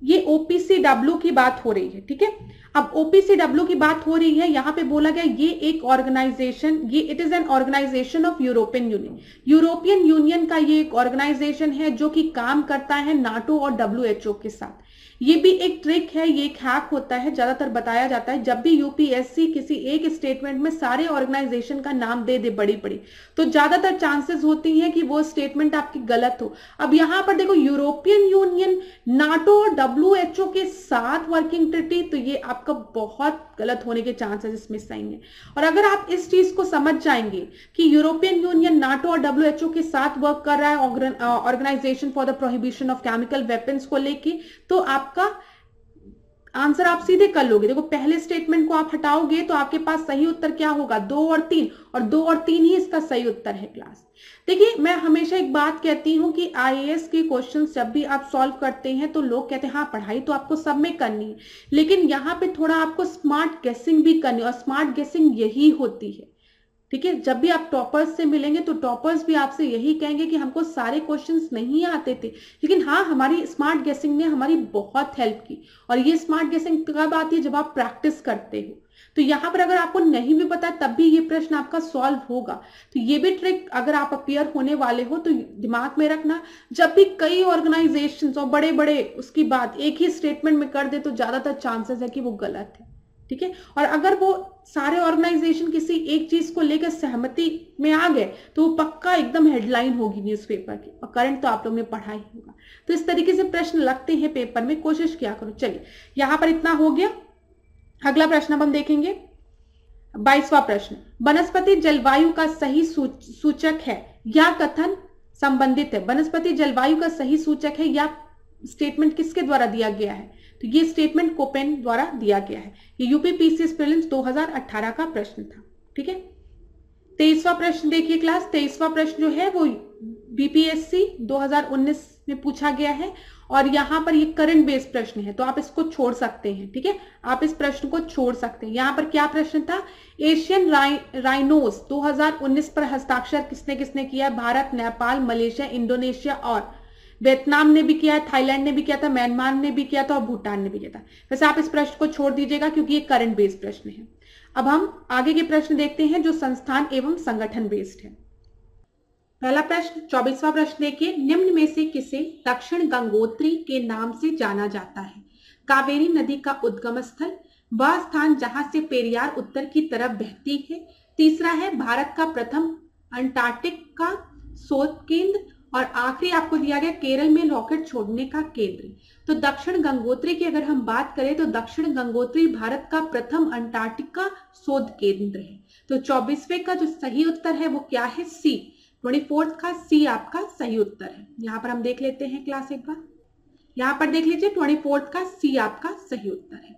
ये OPCW की बात हो रही है, ठीक है। अब OPCW की बात हो रही है, यहाँ पे बोला गया ये एक ऑर्गेनाइजेशन, ये it is an organisation of European Union. European Union का ये एक ऑर्गेनाइजेशन है जो कि काम करता है नाटो और WHO के साथ। ये भी एक ट्रिक है, ये एक हैक होता है, ज्यादातर बताया जाता है जब भी यूपीएससी किसी एक स्टेटमेंट में सारे ऑर्गेनाइजेशन का नाम दे दे बड़ी बड़ी, तो ज्यादातर चांसेस होती हैं कि वो स्टेटमेंट आपकी गलत हो। अब यहां पर देखो यूरोपियन यूनियन, नाटो और डब्ल्यूएचओ के साथ वर्किंग ट्रिटी, तो ये आपका बहुत गलत होने के चांसेस इसमें सही है। और अगर आप इस चीज को समझ जाएंगे कि यूरोपियन यूनियन, नाटो और डब्ल्यूएचओ के साथ वर्क कर रहा है organisation for the prohibition of chemical weapons को लेके, तो आपका आंसर आप सीधे कर लोगे। देखो पहले स्टेटमेंट को आप हटाओगे तो आपके पास सही उत्तर क्या होगा, 2 और 3, और 2 और 3 ही इसका सही उत्तर है क्लास। देखिए मैं हमेशा एक बात कहती हूं कि आईएएस के क्वेश्चंस जब भी आप सॉल्व करते हैं तो लोग कहते हैं हाँ पढ़ाई तो आपको सब में करनी है, लेकिन यहाँ पे थोड़ा आपको स्मार्ट गेसिंग भी करनी है, और स्मार्ट गेसिंग यही होती है। ठीक है, जब भी आप टॉपर्स से मिलेंगे तो टॉपर्स भी आपसे यही कहेंगे कि हमको सारे क्वेश्चंस नहीं आते थे, लेकिन हाँ हमारी स्मार्ट गेसिंग ने हमारी बहुत हेल्प की। और ये स्मार्ट गेसिंग कब आती है, जब आप प्रैक्टिस करते हो। तो यहाँ पर अगर आपको नहीं भी पता तब भी ये प्रश्न आपका सॉल्व होगा। तो ये भी ट्रिक अगर आप अपियर होने वाले हो तो दिमाग में रखना, जब भी कई ऑर्गेनाइजेशन और बड़े बड़े उसकी बात एक ही स्टेटमेंट में कर दे तो ज्यादातर चांसेस है कि वो गलत है। ठीक है, और अगर वो सारे ऑर्गेनाइजेशन किसी एक चीज को लेकर सहमति में आ गए तो वो पक्का एकदम हेडलाइन होगी न्यूज़पेपर की, और करंट तो आप लोगों ने पढ़ा ही होगा। तो इस तरीके से प्रश्न लगते हैं पेपर में, कोशिश किया करो। चलिए यहां पर इतना हो गया। अगला प्रश्न अब हम देखेंगे 22वां प्रश्न, वनस्पति जलवायु का सही सूचक है या कथन संबंधित है। वनस्पति जलवायु का सही सूचक है या स्टेटमेंट किसके द्वारा दिया गया है, तो ये स्टेटमेंट कोपेन द्वारा दिया गया है। ये यूपीपीसीएस प्रीलिम्स 2018 का प्रश्न था। ठीक है, 23वां प्रश्न देखिए क्लास। 23वां प्रश्न जो है वो बीपीएससी 2019 में पूछा गया है, और यहां पर ये करंट बेस्ड प्रश्न है तो आप इसको छोड़ सकते हैं। ठीक है, आप इस प्रश्न को छोड़ सकते हैं। यहां पर क्या प्रश्न था, एशियन राइनोस 2019 पर हस्ताक्षर किसने किसने किया, भारत, नेपाल, मलेशिया, इंडोनेशिया और वियतनाम ने भी किया है, थाईलैंड ने भी किया था, म्यांमार ने भी किया था और भूटान ने भी किया था। वैसे आप इस प्रश्न को छोड़ दीजिएगा क्योंकि ये करंट बेस्ड प्रश्न है। अब हम आगे के प्रश्न देखते हैं जो संस्थान एवं संगठन बेस्ड है। पहला प्रश्न 24वां प्रश्न देखिए, निम्न में से किसे दक्षिण गंगोत्री के नाम से जाना जाता है। कावेरी नदी का उद्गम स्थल, वह स्थान जहां से पेरियार उत्तर की तरफ बहती है। तीसरा है भारत का प्रथम अंटार्कटिक का शोध केंद्र, और आखिरी आपको दिया गया केरल में रॉकेट छोड़ने का केंद्र। तो दक्षिण गंगोत्री की अगर हम बात करें तो दक्षिण गंगोत्री भारत का प्रथम अंटार्कटिका शोध केंद्र है। तो 24वें का जो सही उत्तर है वो क्या है, सी। 24th का सी आपका सही उत्तर है। यहां पर हम देख लेते हैं क्लास एक बार, यहां पर देख लीजिए 24th का सी आपका सही उत्तर है।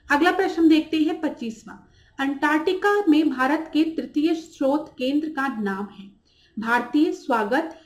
अगला प्रश्न हम देखते हैं 25वां, अंटार्कटिका में भारत के तृतीय शोध केंद्र का नाम है। भारतीय, स्वागत,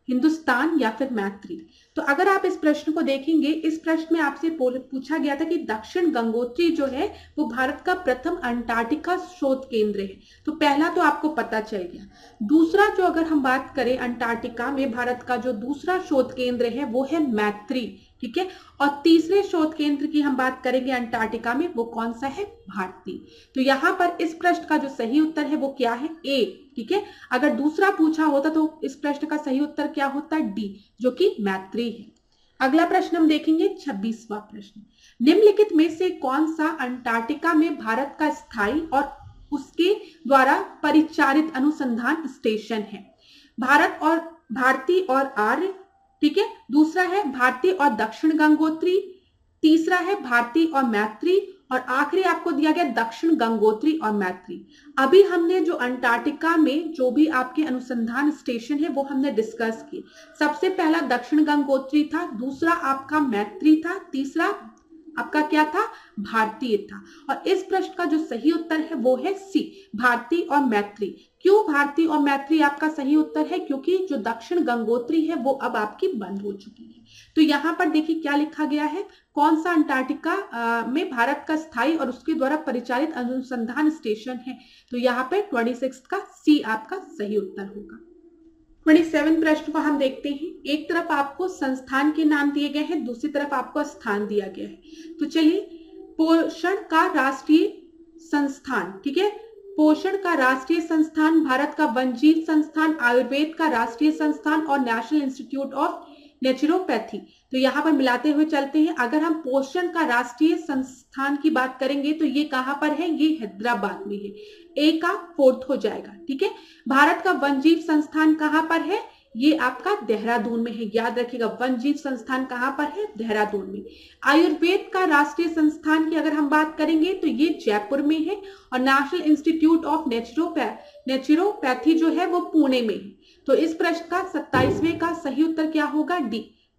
हिंदुस्तान या फिर मैत्री। तो अगर आप इस प्रश्न को देखेंगे, इस प्रश्न में आपसे पूछा गया था कि दक्षिण गंगोत्री जो है वो भारत का प्रथम अंटार्कटिका शोध केंद्र है। तो पहला तो आपको पता चल गया। दूसरा जो अगर हम बात करें अंटार्कटिका में भारत का जो दूसरा शोध केंद्र है वो है मैत्री। ठीक है, और तीसरे शोध केंद्र की हम बात करेंगे अंटार्कटिका में, वो कौन सा है, भारती। तो यहाँ पर इस प्रश्न का जो सही उत्तर है वो क्या है, ए। ठीक है, अगर दूसरा पूछा होता तो इस प्रश्न का सही उत्तर क्या होता, डी, जो कि मैत्री है। अगला प्रश्न हम देखेंगे 26वां प्रश्न, निम्नलिखित में से कौन सा अंटार्कटिका में भारत का स्थायी और उसके द्वारा परिचालित अनुसंधान स्टेशन है। भारती और आर्य, ठीक है, दूसरा है भारती और दक्षिण गंगोत्री, तीसरा है भारती और मैत्री, और आखिरी आपको दिया गया दक्षिण गंगोत्री और मैत्री। अभी हमने जो अंटार्कटिका में जो भी आपके अनुसंधान स्टेशन है वो हमने डिस्कस किए। सबसे पहला दक्षिण गंगोत्री था, दूसरा आपका मैत्री था, तीसरा आपका क्या था, भारतीय था। और इस प्रश्न का जो सही उत्तर है वो है सी, भारती और मैत्री। क्यों भारती और मैत्री आपका सही उत्तर है, क्योंकि जो दक्षिण गंगोत्री है वो अब आपकी बंद हो चुकी है। तो यहाँ पर देखिए क्या लिखा गया है, कौन सा अंटार्कटिका में भारत का स्थायी और उसके द्वारा परिचालित अनुसंधान स्टेशन है। तो यहाँ पे 26 का सी आपका सही उत्तर होगा। 27 प्रश्न को हम देखते हैं। एक तरफ आपको संस्थान के नाम दिए गए हैं, दूसरी तरफ आपको स्थान दिया गया है। तो चलिए, पोषण का राष्ट्रीय संस्थान, ठीक है, पोषण का राष्ट्रीय संस्थान, भारत का वनजीव संस्थान, आयुर्वेद का राष्ट्रीय संस्थान और नेशनल इंस्टीट्यूट ऑफ नेचुरोपैथी। तो यहाँ पर मिलाते हुए चलते हैं। अगर हम पोषण का राष्ट्रीय संस्थान की बात करेंगे तो ये कहाँ पर है, ये हैदराबाद में है। ए का 4th हो जाएगा, ठीक है। भारत का वन जीव संस्थान कहाँ पर है, ये आपका देहरादून में है, याद रखिएगा। वन जीव संस्थान कहाँ पर है, देहरादून में। आयुर्वेद का राष्ट्रीय संस्थान की अगर हम बात करेंगे तो ये जयपुर में है, और नेशनल इंस्टीट्यूट ऑफ नेचुरोपैथी जो है वो पुणे में है। तो इस प्रश्न का 27वें का सही उत्तर क्या होगा,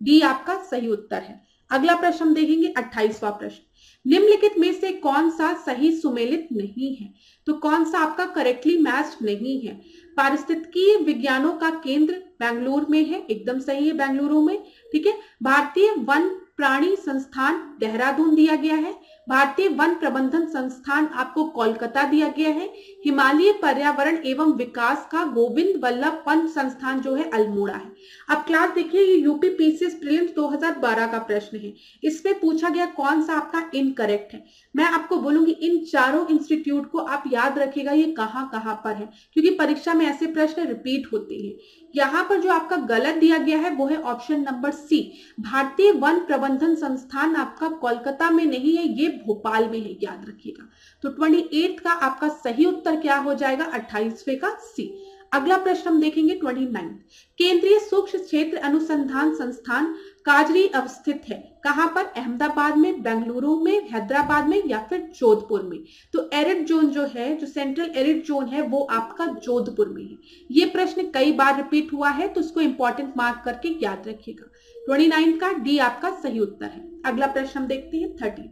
डी आपका सही उत्तर है। अगला प्रश्न हम देखेंगे 28वां प्रश्न। निम्नलिखित में से कौन सा सही सुमेलित नहीं है, तो कौन सा आपका करेक्टली मैच्ड नहीं है। पारिस्थितिकीय विज्ञानों का केंद्र बेंगलुरु में है, एकदम सही है, बेंगलुरु में, ठीक है। भारतीय वन प्राणी संस्थान देहरादून दिया गया है। भारतीय वन प्रबंधन संस्थान आपको कोलकाता दिया गया है। हिमालय पर्यावरण एवं विकास का गोविंद वल्लभ पंत संस्थान जो है अल्मोड़ा है। अब क्लास देखिए, ये यूपी पीसीएस प्रीलिम्स 2012 का प्रश्न है। इसमें पूछा गया कौन सा आपका इनकरेक्ट है। मैं आपको बोलूंगी इन चारों इंस्टीट्यूट को आप याद रखिएगा ये कहाँ कहाँ पर है, क्योंकि परीक्षा में ऐसे प्रश्न रिपीट होते हैं। यहाँ पर जो आपका गलत दिया गया है वो है ऑप्शन नंबर सी, भारतीय वन प्रबंधन संस्थान आपका कोलकाता में नहीं है, ये भोपाल में है, याद रखिएगा। तो 28 का आपका सही उत्तर क्या हो जाएगा, 28वें का सी। अगला प्रश्न हम देखेंगे 29। केंद्रीय सूक्ष्म क्षेत्र अनुसंधान संस्थान काजरी अवस्थित है, कहां पर, अहमदाबाद में, बेंगलुरु में, हैदराबाद में या फिर जोधपुर में। तो एरिड जोन जो है, जो सेंट्रल एरिड जोन है वो आपका जोधपुर में है। ये प्रश्न कई बार रिपीट हुआ है, तो इसको इंपॉर्टेंट मार्क करके याद रखिएगा। 29 का डी आपका सही उत्तर है। अगला प्रश्न हम देखते हैं 30।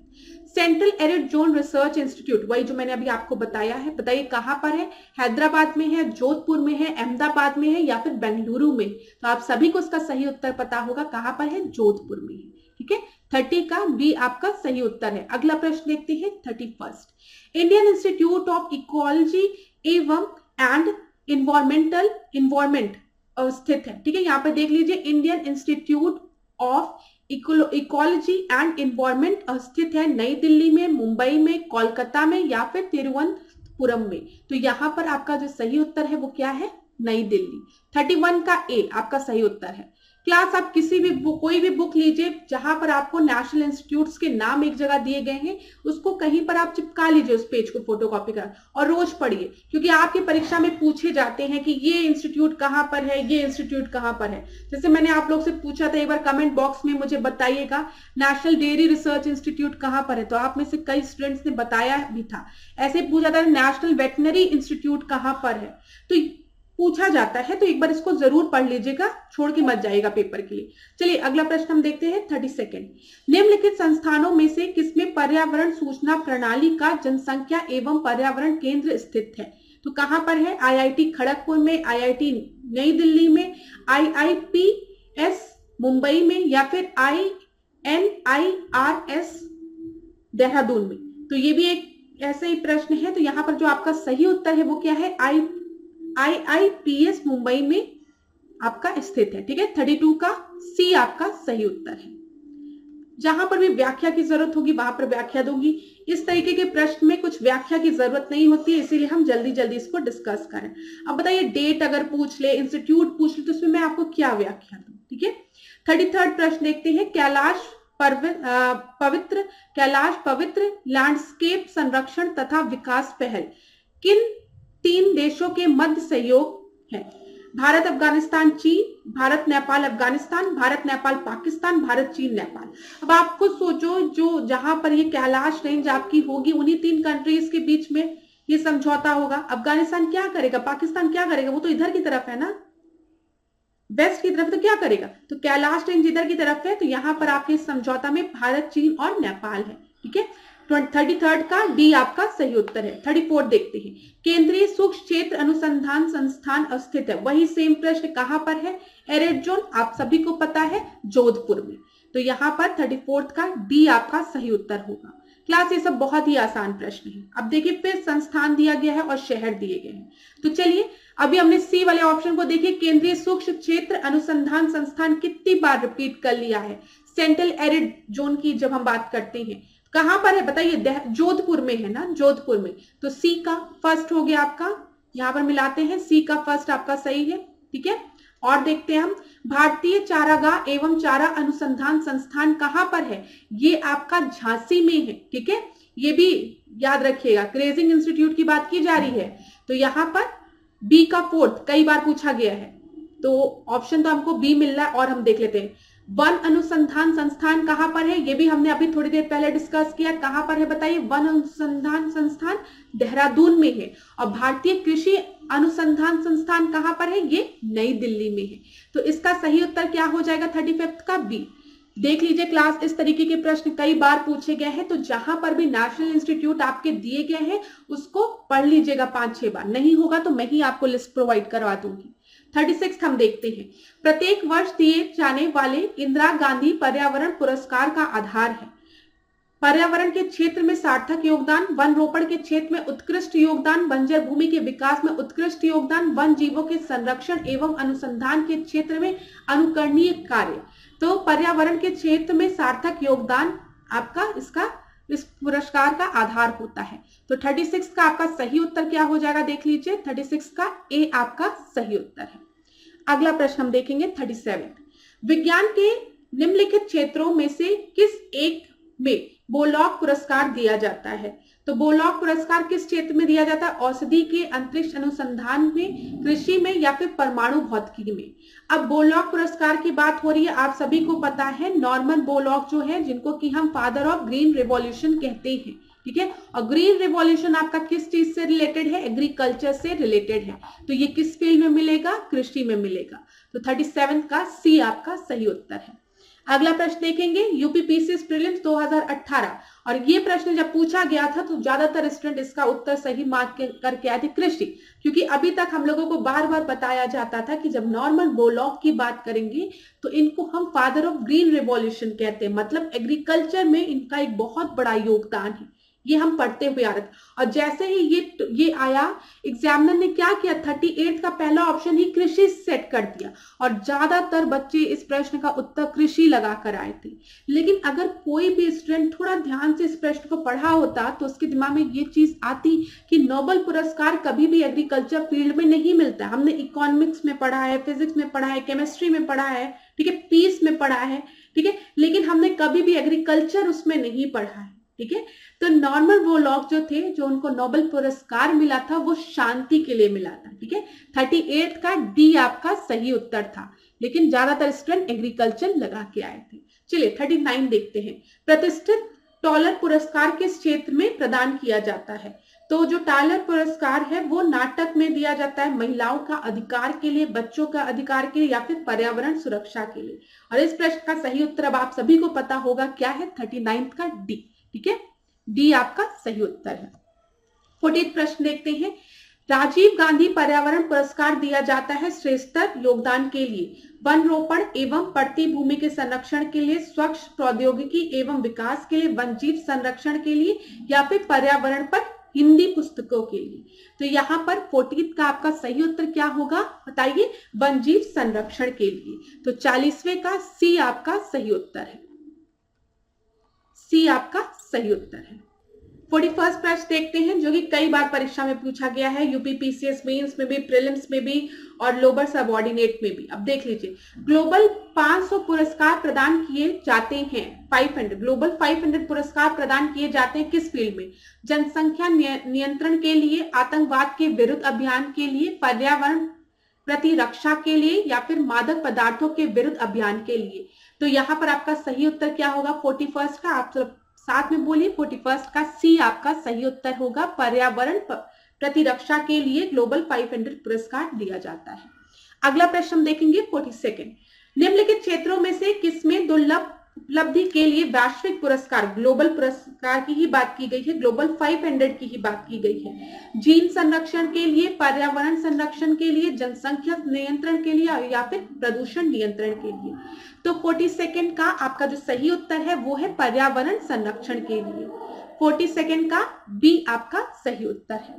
Central arid zone research institute, वही जो मैंने अभी आपको बताया है, बताइए कहां पर है, हैदराबाद में है, जोधपुर में है, अहमदाबाद में है या फिर बेंगलुरु में। तो आप सभी को इसका सही उत्तर पता होगा, कहां पर है, जोधपुर में है, ठीक है। 30 का बी आपका सही उत्तर है। अगला प्रश्न देखते हैं 31। इंडियन इंस्टीट्यूट ऑफ इकोलॉजी एवं एंड इन्वायरमेंट स्थित है, ठीक है। यहाँ पे देख लीजिए, Indian institute of ecology and environment स्थित है नई दिल्ली में, मुंबई में, कोलकाता में या फिर तिरुवनंतपुरम में। तो यहाँ पर आपका जो सही उत्तर है वो क्या है, नई दिल्ली। 31 का ए आपका सही उत्तर है। क्लास आप किसी भी कोई भी बुक लीजिए जहां पर आपको नेशनल इंस्टीट्यूट्स के नाम एक जगह दिए गए हैं, उसको कहीं पर आप चिपका लीजिए, उस पेज को फोटोकॉपी कर, और रोज पढ़िए, क्योंकि आपकी परीक्षा में पूछे जाते हैं कि ये इंस्टीट्यूट कहाँ पर है, ये इंस्टीट्यूट कहाँ पर है। जैसे मैंने आप लोग से पूछा था एक बार, कमेंट बॉक्स में मुझे बताइएगा नेशनल डेयरी रिसर्च इंस्टीट्यूट कहाँ पर है, तो आप में से कई स्टूडेंट्स ने बताया भी था। ऐसे पूछा था नेशनल वेटनरी इंस्टीट्यूट कहाँ पर है, तो पूछा जाता है, तो एक बार इसको जरूर पढ़ लीजिएगा, छोड़ के मत जाइएगा पेपर के लिए। चलिए अगला प्रश्न हम देखते हैं 32। निम्नलिखित संस्थानों में से किसमें पर्यावरण सूचना प्रणाली का जनसंख्या एवं पर्यावरण केंद्र स्थित है। तो कहां पर है, आईआईटी खड़गपुर में, आईआईटी नई दिल्ली में, आईआईपीएस मुंबई में या फिर INIRS देहरादून में। तो ये भी एक ऐसा ही प्रश्न है। तो यहाँ पर जो आपका सही उत्तर है वो क्या है, IIPS मुंबई में आपका स्थित है, ठीक है। 32 का सी आपका सही उत्तर है। जहां पर भी व्याख्या की जरूरत होगी वहां पर व्याख्या दूंगी। इस तरीके के प्रश्न में कुछ व्याख्या की जरूरत नहीं होती है, इसीलिए हम जल्दी जल्दी इसको डिस्कस करें। अब बताइए, डेट अगर पूछ ले, इंस्टीट्यूट पूछ ले, तो उसमें मैं आपको क्या व्याख्या दूं, ठीक है। 33 प्रश्न देखते हैं। कैलाश पवित्र लैंडस्केप संरक्षण तथा विकास पहल किन 3 देशों के मध्य सहयोग है। भारत अफगानिस्तान चीन, भारत नेपाल अफगानिस्तान, भारत नेपाल पाकिस्तान, भारत चीन नेपाल। अब आपको सोचो, जो जहां पर ये कैलाश रेंज आपकी होगी उन्हीं 3 कंट्रीज के बीच में ये समझौता होगा। अफगानिस्तान क्या करेगा, पाकिस्तान क्या करेगा, वो तो इधर की तरफ है ना, वेस्ट की तरफ, तो क्या करेगा, तो कैलाश रेंज इधर की तरफ है, तो यहाँ पर आपके समझौता में भारत चीन और नेपाल है, ठीक है। 33 का डी आपका सही उत्तर है। 34 देखते हैं। केंद्रीय सूक्ष्म क्षेत्र अनुसंधान संस्थान स्थित है, वही सेम प्रश्न कहां पर है, एरिड जोन, आप सभी को पता है, जोधपुर में। तो यहाँ पर 34 का डी आपका सही उत्तर होगा। क्लास ये सब बहुत ही आसान प्रश्न है। अब देखिए, फिर संस्थान दिया गया है और शहर दिए गए हैं। तो चलिए, अभी हमने सी वाले ऑप्शन को देखिए, केंद्रीय सूक्ष्म क्षेत्र अनुसंधान संस्थान कितनी बार रिपीट कर लिया है। सेंट्रल एरिड जोन की जब हम बात करते हैं, कहां पर है बताइए, जोधपुर में है ना, जोधपुर में। तो सी का फर्स्ट हो गया आपका, यहां पर मिलाते हैं, सी का फर्स्ट आपका सही है, ठीक है। और देखते हैं हम, भारतीय चारागाह एवं चारा अनुसंधान संस्थान कहां पर है? ये आपका झांसी में है, ठीक है, ये भी याद रखिएगा। क्रेजिंग इंस्टीट्यूट की बात की जा रही है, तो यहां पर बी का फोर्थ कई बार पूछा गया है, तो ऑप्शन तो हमको बी मिल रहा है। और हम देख लेते हैं, वन अनुसंधान संस्थान कहां पर है? ये भी हमने अभी थोड़ी देर पहले डिस्कस किया, कहां पर है बताइए? वन अनुसंधान संस्थान देहरादून में है। और भारतीय कृषि अनुसंधान संस्थान कहां पर है? ये नई दिल्ली में है। तो इसका सही उत्तर क्या हो जाएगा 35 का? बी। देख लीजिए क्लास, इस तरीके के प्रश्न कई बार पूछे गए हैं, तो जहां पर भी नेशनल इंस्टीट्यूट आपके दिए गए हैं उसको पढ़ लीजिएगा 5-6 बार, नहीं होगा तो मैं ही आपको लिस्ट प्रोवाइड करवा दूंगी। 36 हम देखते हैं, प्रत्येक वर्ष दिए जाने वाले इंदिरा गांधी पर्यावरण पुरस्कार का आधार है। पर्यावरण के क्षेत्र में सार्थक योगदान, वन रोपण के क्षेत्र में उत्कृष्ट योगदान, बंजर भूमि के विकास में उत्कृष्ट योगदान, वन जीवों के संरक्षण एवं अनुसंधान के क्षेत्र में अनुकरणीय कार्य। तो पर्यावरण के क्षेत्र में सार्थक योगदान आपका इस पुरस्कार का आधार होता है। तो 36 का आपका सही उत्तर क्या हो जाएगा देख लीजिए, 36 का ए आपका सही उत्तर है। अगला प्रश्न हम देखेंगे 37, विज्ञान के निम्नलिखित क्षेत्रों में से किस एक में बोलॉग पुरस्कार दिया जाता है? तो बोलॉग पुरस्कार किस क्षेत्र में दिया जाता है? औषधि के, अंतरिक्ष अनुसंधान में, कृषि में या फिर परमाणु भौतिकी में? अब बोलॉग पुरस्कार की बात हो रही है, आप सभी को पता है नॉर्मन बोलॉग जो है, जिनको कि हम फादर ऑफ ग्रीन रिवॉल्यूशन कहते हैं, ठीक है। और ग्रीन रिवॉल्यूशन आपका किस चीज से रिलेटेड है? एग्रीकल्चर से रिलेटेड है। तो ये किस फील्ड में मिलेगा? कृषि में मिलेगा। तो 37 का सी आपका सही उत्तर है। अगला प्रश्न देखेंगे, यूपीपीसीएस प्रीलिम्स 2018, और ये प्रश्न जब पूछा गया था तो ज्यादातर स्टूडेंट इसका उत्तर सही मार्क करके आए थे कृषि, क्योंकि अभी तक हम लोगों को बार बार बताया जाता था कि जब नॉर्मन बोलॉग की बात करेंगे तो इनको हम फादर ऑफ ग्रीन रिवॉल्यूशन कहते हैं, मतलब एग्रीकल्चर में इनका एक बहुत बड़ा योगदान है, ये हम पढ़ते हुए आ रहे थे। और जैसे ही ये आया, एग्जामिनर ने क्या किया, 38 का पहला ऑप्शन ही कृषि सेट कर दिया, और ज्यादातर बच्चे इस प्रश्न का उत्तर कृषि लगा कर आए थे। लेकिन अगर कोई भी स्टूडेंट थोड़ा ध्यान से इस प्रश्न को पढ़ा होता तो उसके दिमाग में ये चीज आती कि नोबेल पुरस्कार कभी भी एग्रीकल्चर फील्ड में नहीं मिलता। हमने इकोनॉमिक्स में पढ़ा है, फिजिक्स में पढ़ा है, केमिस्ट्री में पढ़ा है, ठीक है, पीस में पढ़ा है, ठीक है, लेकिन हमने कभी भी एग्रीकल्चर उसमें नहीं पढ़ा है, ठीक है। तो नॉर्मन बोलॉग जो थे, जो उनको नोबेल पुरस्कार मिला था, वो शांति के लिए मिला था, ठीक है। 38 का डी आपका सही उत्तर था, लेकिन ज्यादातर स्टूडेंट एग्रीकल्चर लगा के आए थे। चलिए 39 देखते हैं, प्रतिष्ठित टॉलर पुरस्कार किस क्षेत्र में प्रदान किया जाता है? तो जो टॉलर पुरस्कार है वो नाटक में दिया जाता है, महिलाओं का अधिकार के लिए, बच्चों का अधिकार के लिए, या फिर पर्यावरण सुरक्षा के लिए। और इस प्रश्न का सही उत्तर अब आप सभी को पता होगा क्या है, 39 का डी, ठीक है, डी आपका सही उत्तर है। 40 प्रश्न देखते हैं, राजीव गांधी पर्यावरण पुरस्कार दिया जाता है श्रेष्ठतर योगदान के लिए, वन रोपण एवं पड़ती भूमि के संरक्षण के लिए, स्वच्छ प्रौद्योगिकी एवं विकास के लिए, वन जीव संरक्षण के लिए, या फिर पर्यावरण पर हिंदी पुस्तकों के लिए। तो यहाँ पर 40 का आपका सही उत्तर क्या होगा बताइए? वन जीव संरक्षण के लिए। तो 40वें का सी आपका सही उत्तर है, सी आपका सही उत्तर है। 41 प्रश्न देखते हैं, जो कि कई बार परीक्षा में पूछा गया है, यूपीपीसीएस मेंस में भी, प्रीलिम्स में भी और लोअर सबऑर्डिनेट में भी। अब देख लीजिए, ग्लोबल 500 पुरस्कार प्रदान किए जाते हैं, 500 ग्लोबल 500 पुरस्कार प्रदान किए जाते हैं किस फील्ड में? जनसंख्या नियंत्रण के लिए, आतंकवाद के विरुद्ध अभियान के लिए, पर्यावरण प्रतिरक्षा के लिए, या फिर मादक पदार्थों के विरुद्ध अभियान के लिए। तो यहाँ पर आपका सही उत्तर क्या होगा 41 का? आप सब साथ में बोलिए, 41 का सी आपका सही उत्तर होगा, पर्यावरण प्रतिरक्षा के लिए ग्लोबल 500 पुरस्कार दिया जाता है। अगला प्रश्न हम देखेंगे 42, निम्नलिखित क्षेत्रों में से किसमें दुर्लभ उपलब्धि के लिए वैश्विक पुरस्कार, ग्लोबल पुरस्कार की ही बात की गई है, ग्लोबल 500 की ही बात की गई है? जीन संरक्षण के लिए, पर्यावरण संरक्षण के लिए, जनसंख्या नियंत्रण के लिए, या फिर प्रदूषण नियंत्रण के लिए? तो 42 का आपका जो सही उत्तर है वो है पर्यावरण संरक्षण के लिए। 42 का बी आपका सही उत्तर है।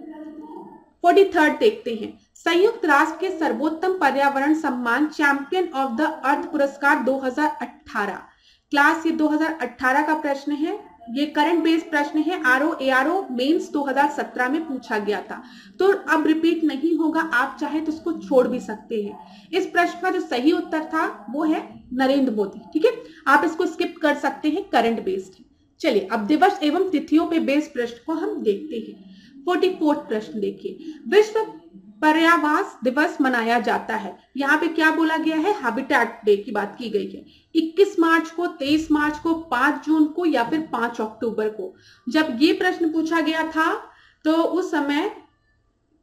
43 देखते हैं, संयुक्त राष्ट्र के सर्वोत्तम पर्यावरण सम्मान चैंपियन ऑफ द अर्थ पुरस्कार 2018। क्लास ये 2018 का प्रश्न है, ये करंट बेस्ड प्रश्न है, आरओ एआरओ मेंस 2017 में पूछा गया था, तो अब रिपीट नहीं होगा, आप चाहे तो उसको छोड़ भी सकते हैं। इस प्रश्न का जो सही उत्तर था वो है नरेंद्र मोदी, ठीक है, आप इसको स्किप कर सकते हैं, करंट बेस्ड। चलिए अब दिवस एवं तिथियों पे बेस्ड प्रश्न को हम देखते हैं। 44वां प्रश्न देखिए, विश्व पर्यावरण दिवस मनाया जाता है, यहाँ पे क्या बोला गया है, हैबिटेट डे की बात की गई है। 21 मार्च को, 23 मार्च को, 5 जून को या फिर 5 अक्टूबर को। जब ये प्रश्न पूछा गया था तो उस समय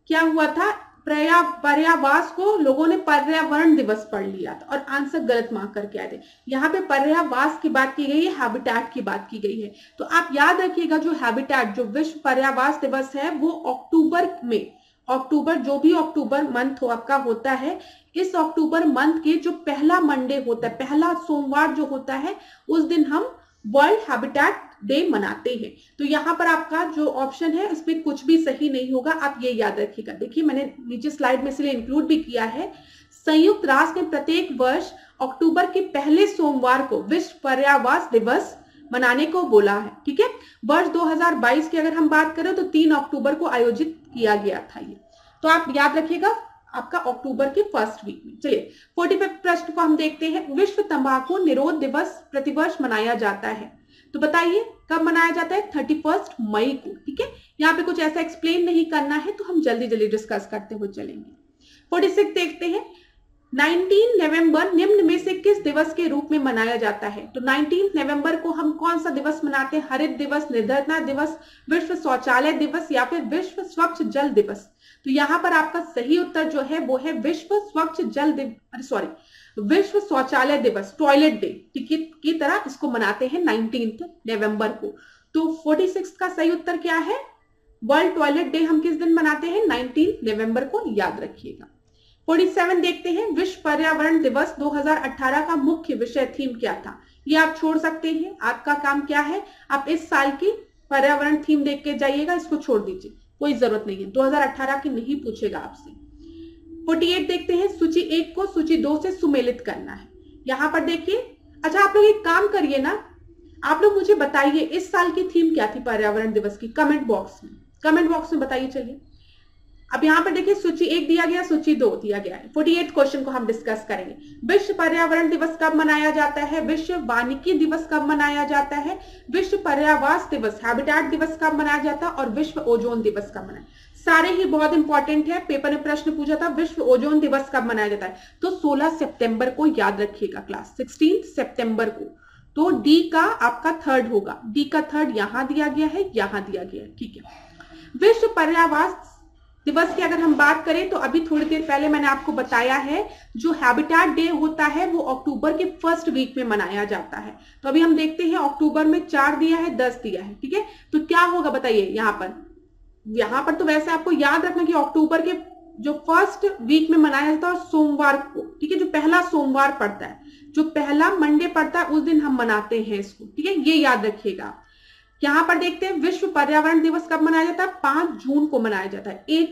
क्या हुआ था, पर्यावास को लोगों ने पर्यावरण दिवस पढ़ लिया था और आंसर गलत मार्क करके आए थे। यहाँ पे पर्यावास की बात की गई है, हैबिटेट की बात की गई है। तो आप याद रखिएगा, जो हैबिटेट, जो विश्व पर्यावास दिवस है वो अक्टूबर में, अक्टूबर जो भी अक्टूबर मंथ हो आपका होता है, इस अक्टूबर मंथ के जो पहला मंडे होता है, पहला सोमवार जो होता है, उस दिन हम वर्ल्ड हैबिटेट डे मनाते हैं। तो यहाँ पर आपका जो ऑप्शन है उसमें कुछ भी सही नहीं होगा, आप ये याद रखिएगा। देखिए मैंने नीचे स्लाइड में इसलिए इंक्लूड भी किया है, संयुक्त राष्ट्र ने प्रत्येक वर्ष अक्टूबर के पहले सोमवार को विश्व पर्यावरण दिवस मनाने को बोला है, ठीक है। वर्ष 2022 की अगर हम बात करें तो 3 अक्टूबर को आयोजित किया गया था ये, तो आप याद रखिएगा आपका अक्टूबर के फर्स्ट वीक में। चलिए 45 प्रश्न को हम देखते हैं, विश्व तंबाकू निरोध दिवस प्रतिवर्ष मनाया जाता है, तो बताइए कब मनाया जाता है, 31 मई को, ठीक है। यहाँ पे कुछ ऐसा एक्सप्लेन नहीं करना है, तो हम जल्दी जल्दी डिस्कस करते हुए चलेंगे। 46 देखते हैं, 19 नवंबर निम्न में से किस दिवस के रूप में मनाया जाता है। तो 19 नवंबर को हम कौन सा दिवस मनाते हैं, हरित दिवस, निर्धनता दिवस, विश्व शौचालय दिवस या फिर विश्व स्वच्छ जल दिवस। तो यहाँ पर आपका सही उत्तर जो है वो है विश्व स्वच्छ जल दिवस, सॉरी विश्व शौचालय दिवस, टॉयलेट डे की तरह इसको मनाते हैं 19 नवंबर को। तो 46 का सही उत्तर क्या है, वर्ल्ड टॉयलेट डे हम किस दिन मनाते हैं, 19 नवंबर को, याद रखिएगा। 47 देखते हैं, विश्व पर्यावरण दिवस 2018 का मुख्य विषय थीम क्या था। ये आप छोड़ सकते हैं, आपका काम क्या है, आप इस साल की पर्यावरण थीम देख के जाइएगा, इसको छोड़ दीजिए, कोई जरूरत नहीं है, 2018 की नहीं पूछेगा आपसे। 48 देखते हैं, सूची 1 को सूची 2 से सुमेलित करना है। यहां पर देखिए, अच्छा आप लोग एक काम करिए ना, आप लोग मुझे बताइए इस साल की थीम क्या थी पर्यावरण दिवस की, कमेंट बॉक्स में बताइए। चलिए अब यहाँ पर देखिए, सूची 1 दिया गया, सूची 2 दिया गया है। 48 क्वेश्चन को हम डिस्कस करेंगे। विश्व पर्यावरण दिवस कब मनाया जाता है, विश्व वानिकी दिवस कब मनाया जाता है, विश्व पर्यावास दिवस, हैबिटेट दिवस कब मनाया जाता है, और विश्व ओजोन दिवस कब मनाया। सारे ही बहुत इंपॉर्टेंट है, पेपर में प्रश्न पूछा था विश्व ओजोन दिवस कब मनाया जाता है, तो 16 सितंबर को, याद रखिएगा क्लास, 16 सितंबर को। तो डी का आपका थर्ड होगा, डी का थर्ड यहां दिया गया है, यहां दिया गया है, ठीक है। विश्व पर्यावरण दिवस की अगर हम बात करें तो अभी थोड़ी देर पहले मैंने आपको बताया है, जो हैबिटेट डे होता है वो अक्टूबर के फर्स्ट वीक में मनाया जाता है। तो अभी हम देखते हैं, अक्टूबर में 4 दिया है, 10 दिया है, ठीक है। तो क्या होगा बताइए, यहाँ पर तो वैसे आपको याद रखना कि अक्टूबर के जो फर्स्ट वीक में मनाया जाता है सोमवार को, ठीक है, जो पहला सोमवार पड़ता है, जो पहला मंडे पड़ता है उस दिन हम मनाते हैं इसको, ठीक है, ये याद रखिएगा। यहां पर देखते हैं विश्व पर्यावरण दिवस कब मनाया जाता है, 5 जून को मनाया जाता है। ए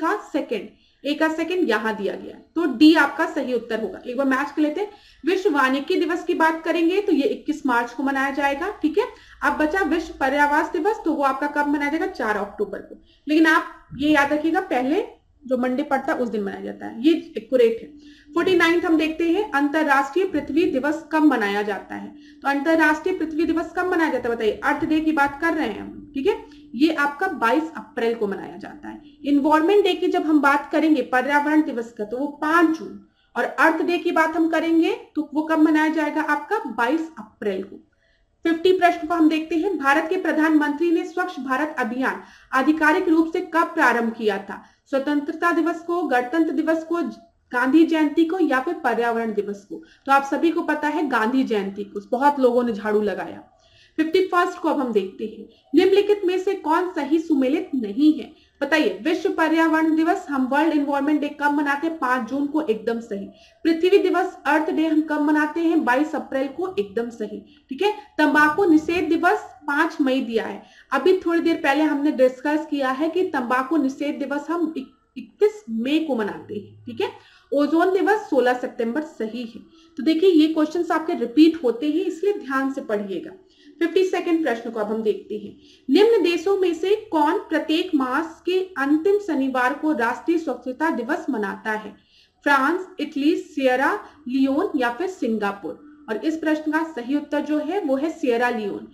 का सेकंड यहां दिया गया, तो डी आपका सही उत्तर होगा। एक बार मैच कर लेते हैं, विश्व वानिकी दिवस की बात करेंगे तो ये 21 मार्च को मनाया जाएगा, ठीक है। अब बचा विश्व पर्यावरण दिवस, तो वो आपका कब मनाया जाएगा, 4 अक्टूबर को। लेकिन आप ये याद रखिएगा, पहले जो मंडे पड़ता है उस दिन मनाया जाता है, ये एक्यूरेट है। 49 हम देखते हैं, अंतरराष्ट्रीय पृथ्वी दिवस कब मनाया जाता है। तो अंतरराष्ट्रीय पृथ्वी दिवस कब मनाया जाता है बताइए, अर्थ डे की बात कर रहे हैं हम, ठीक है। ये आपका 22 अप्रैल को मनाया जाता है। इन्वायरमेंट डे की जब हम बात करेंगे पर्यावरण दिवस का, तो वो 5 जून, और अर्थ डे की बात हम करेंगे तो वो कब मनाया जाएगा, आपका 22 अप्रैल को। 50 प्रश्न को हम देखते हैं, भारत के प्रधानमंत्री ने स्वच्छ भारत अभियान आधिकारिक रूप से कब प्रारंभ किया था। स्वतंत्रता दिवस को, गणतंत्र दिवस को, गांधी जयंती को, या फिर पर्यावरण दिवस को। तो आप सभी को पता है गांधी जयंती को, बहुत लोगों ने झाड़ू लगाया। 51 को अब हम देखते हैं, निम्नलिखित में से कौन सही सुमेलित नहीं है, बताइए। विश्व पर्यावरण दिवस हम वर्ल्ड एनवायरमेंट डे कब मनाते हैं, 5 जून को, एकदम सही। पृथ्वी दिवस, अर्थ डे हम कब मनाते हैं, 22 अप्रैल को, एकदम सही, ठीक है। तंबाकू निषेध दिवस 5 मई दिया है। अभी थोड़ी देर पहले हमने डिस्कस किया है कि तंबाकू निषेध दिवस हम 21 मई को मनाते हैं, ठीक है। ओजोन दिवस 16 सितंबर, सही है। तो देखिए ये क्वेश्चंस आपके रिपीट होते हैं, इसलिए ध्यान से पढ़िएगा। 52 प्रश्न को अब हम देखते हैं। निम्न देशों में से कौन प्रत्येक मास के अंतिम शनिवार को राष्ट्रीय स्वच्छता दिवस मनाता है? फ्रांस, इटली, सियरा लियोन या फिर सिंगापुर। और इस प्रश्न का सही उत्तर जो है वो है सियरा लियोन।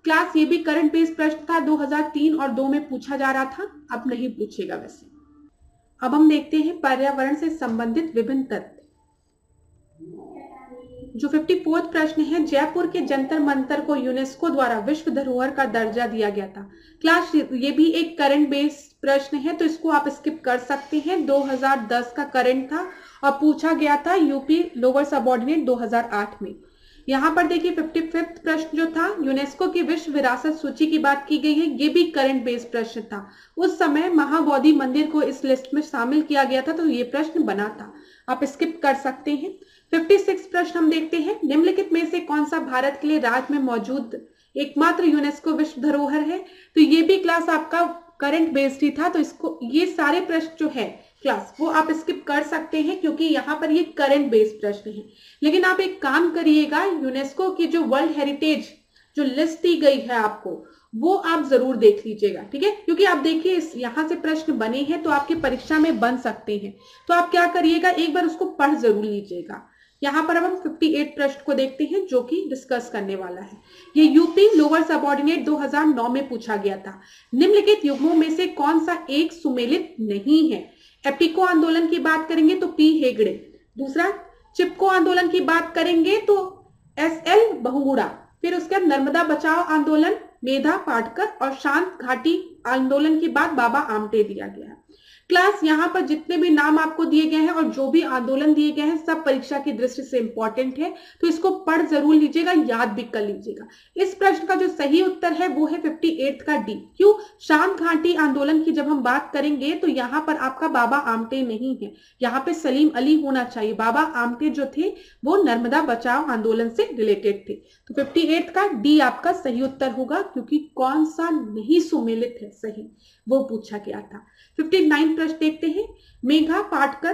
क्लास ये भी करंट बेस्ड प्रश्न था, 2003 और 2 में पूछा जा रहा था, अब नहीं पूछेगा वैसे। अब हम देखते हैं पर्यावरण से संबंधित विभिन्न तथ्य। जो 54वां प्रश्न है, जयपुर के जंतर मंतर को यूनेस्को द्वारा विश्व धरोहर का दर्जा दिया गया था। क्लास ये भी एक करंट बेस्ड प्रश्न है, तो इसको आप स्किप कर सकते हैं। 2010 का करंट था और पूछा गया था यूपी लोअर सबऑर्डिनेट 2008 में। यहाँ पर देखिए 55वां प्रश्न जो था, यूनेस्को की विश्व विरासत सूची की बात की गई है, ये भी करंट बेस्ड प्रश्न था। उस समय महाबोधि मंदिर को इस लिस्ट में शामिल किया गया था, तो ये प्रश्न बना था, आप स्किप कर सकते हैं। 56 प्रश्न हम देखते हैं, निम्नलिखित में से कौन सा भारत के लिए राज्य में मौजूद एकमात्र यूनेस्को विश्व धरोहर है? तो ये भी क्लास आपका करंट बेस्ड ही था, तो इसको ये सारे प्रश्न जो है क्लास वो आप स्किप कर सकते हैं क्योंकि यहाँ पर ये करंट बेस्ड प्रश्न है। लेकिन आप एक काम करिएगा, यूनेस्को की जो वर्ल्ड हेरिटेज जो लिस्ट दी गई है आपको, वो आप जरूर देख लीजिएगा, ठीक है? क्योंकि आप देखिए यहाँ से प्रश्न बने हैं तो आपकी परीक्षा में बन सकते हैं, तो आप क्या करिएगा, एक बार उसको पढ़ जरूर लीजिएगा। यहाँ पर अब हम 58 प्रश्न को देखते हैं जो कि डिस्कस करने वाला है। ये यूपी लोअर सबऑर्डिनेट 2009 में पूछा गया था। निम्नलिखित युग्मों में से कौन सा एक सुमेलित नहीं है? एपिको आंदोलन की बात करेंगे तो पी हेगड़े, दूसरा चिपको आंदोलन की बात करेंगे तो SL बहुगुणा, फिर उसके बाद नर्मदा बचाओ आंदोलन मेधा पाटकर और शांत घाटी आंदोलन की बात बाबा आमटे दिया गया है। क्लास यहाँ पर जितने भी नाम आपको दिए गए हैं और जो भी आंदोलन दिए गए हैं सब परीक्षा की दृष्टि से इंपॉर्टेंट है, तो इसको पढ़ जरूर लीजिएगा, याद भी कर लीजिएगा। इस प्रश्न का जो सही उत्तर है वो है 58 का डी। क्यों? शांत घाटी आंदोलन की जब हम बात करेंगे तो यहाँ पर आपका बाबा आमटे नहीं है, यहाँ पे सलीम अली होना चाहिए। बाबा आमटे जो थे वो नर्मदा बचाओ आंदोलन से रिलेटेड थे, तो 58 का डी आपका सही उत्तर होगा, क्योंकि कौन सा नहीं सुमेलित है सही वो पूछा गया था। 59 प्रश्न देखते हैं, मेघा पाटकर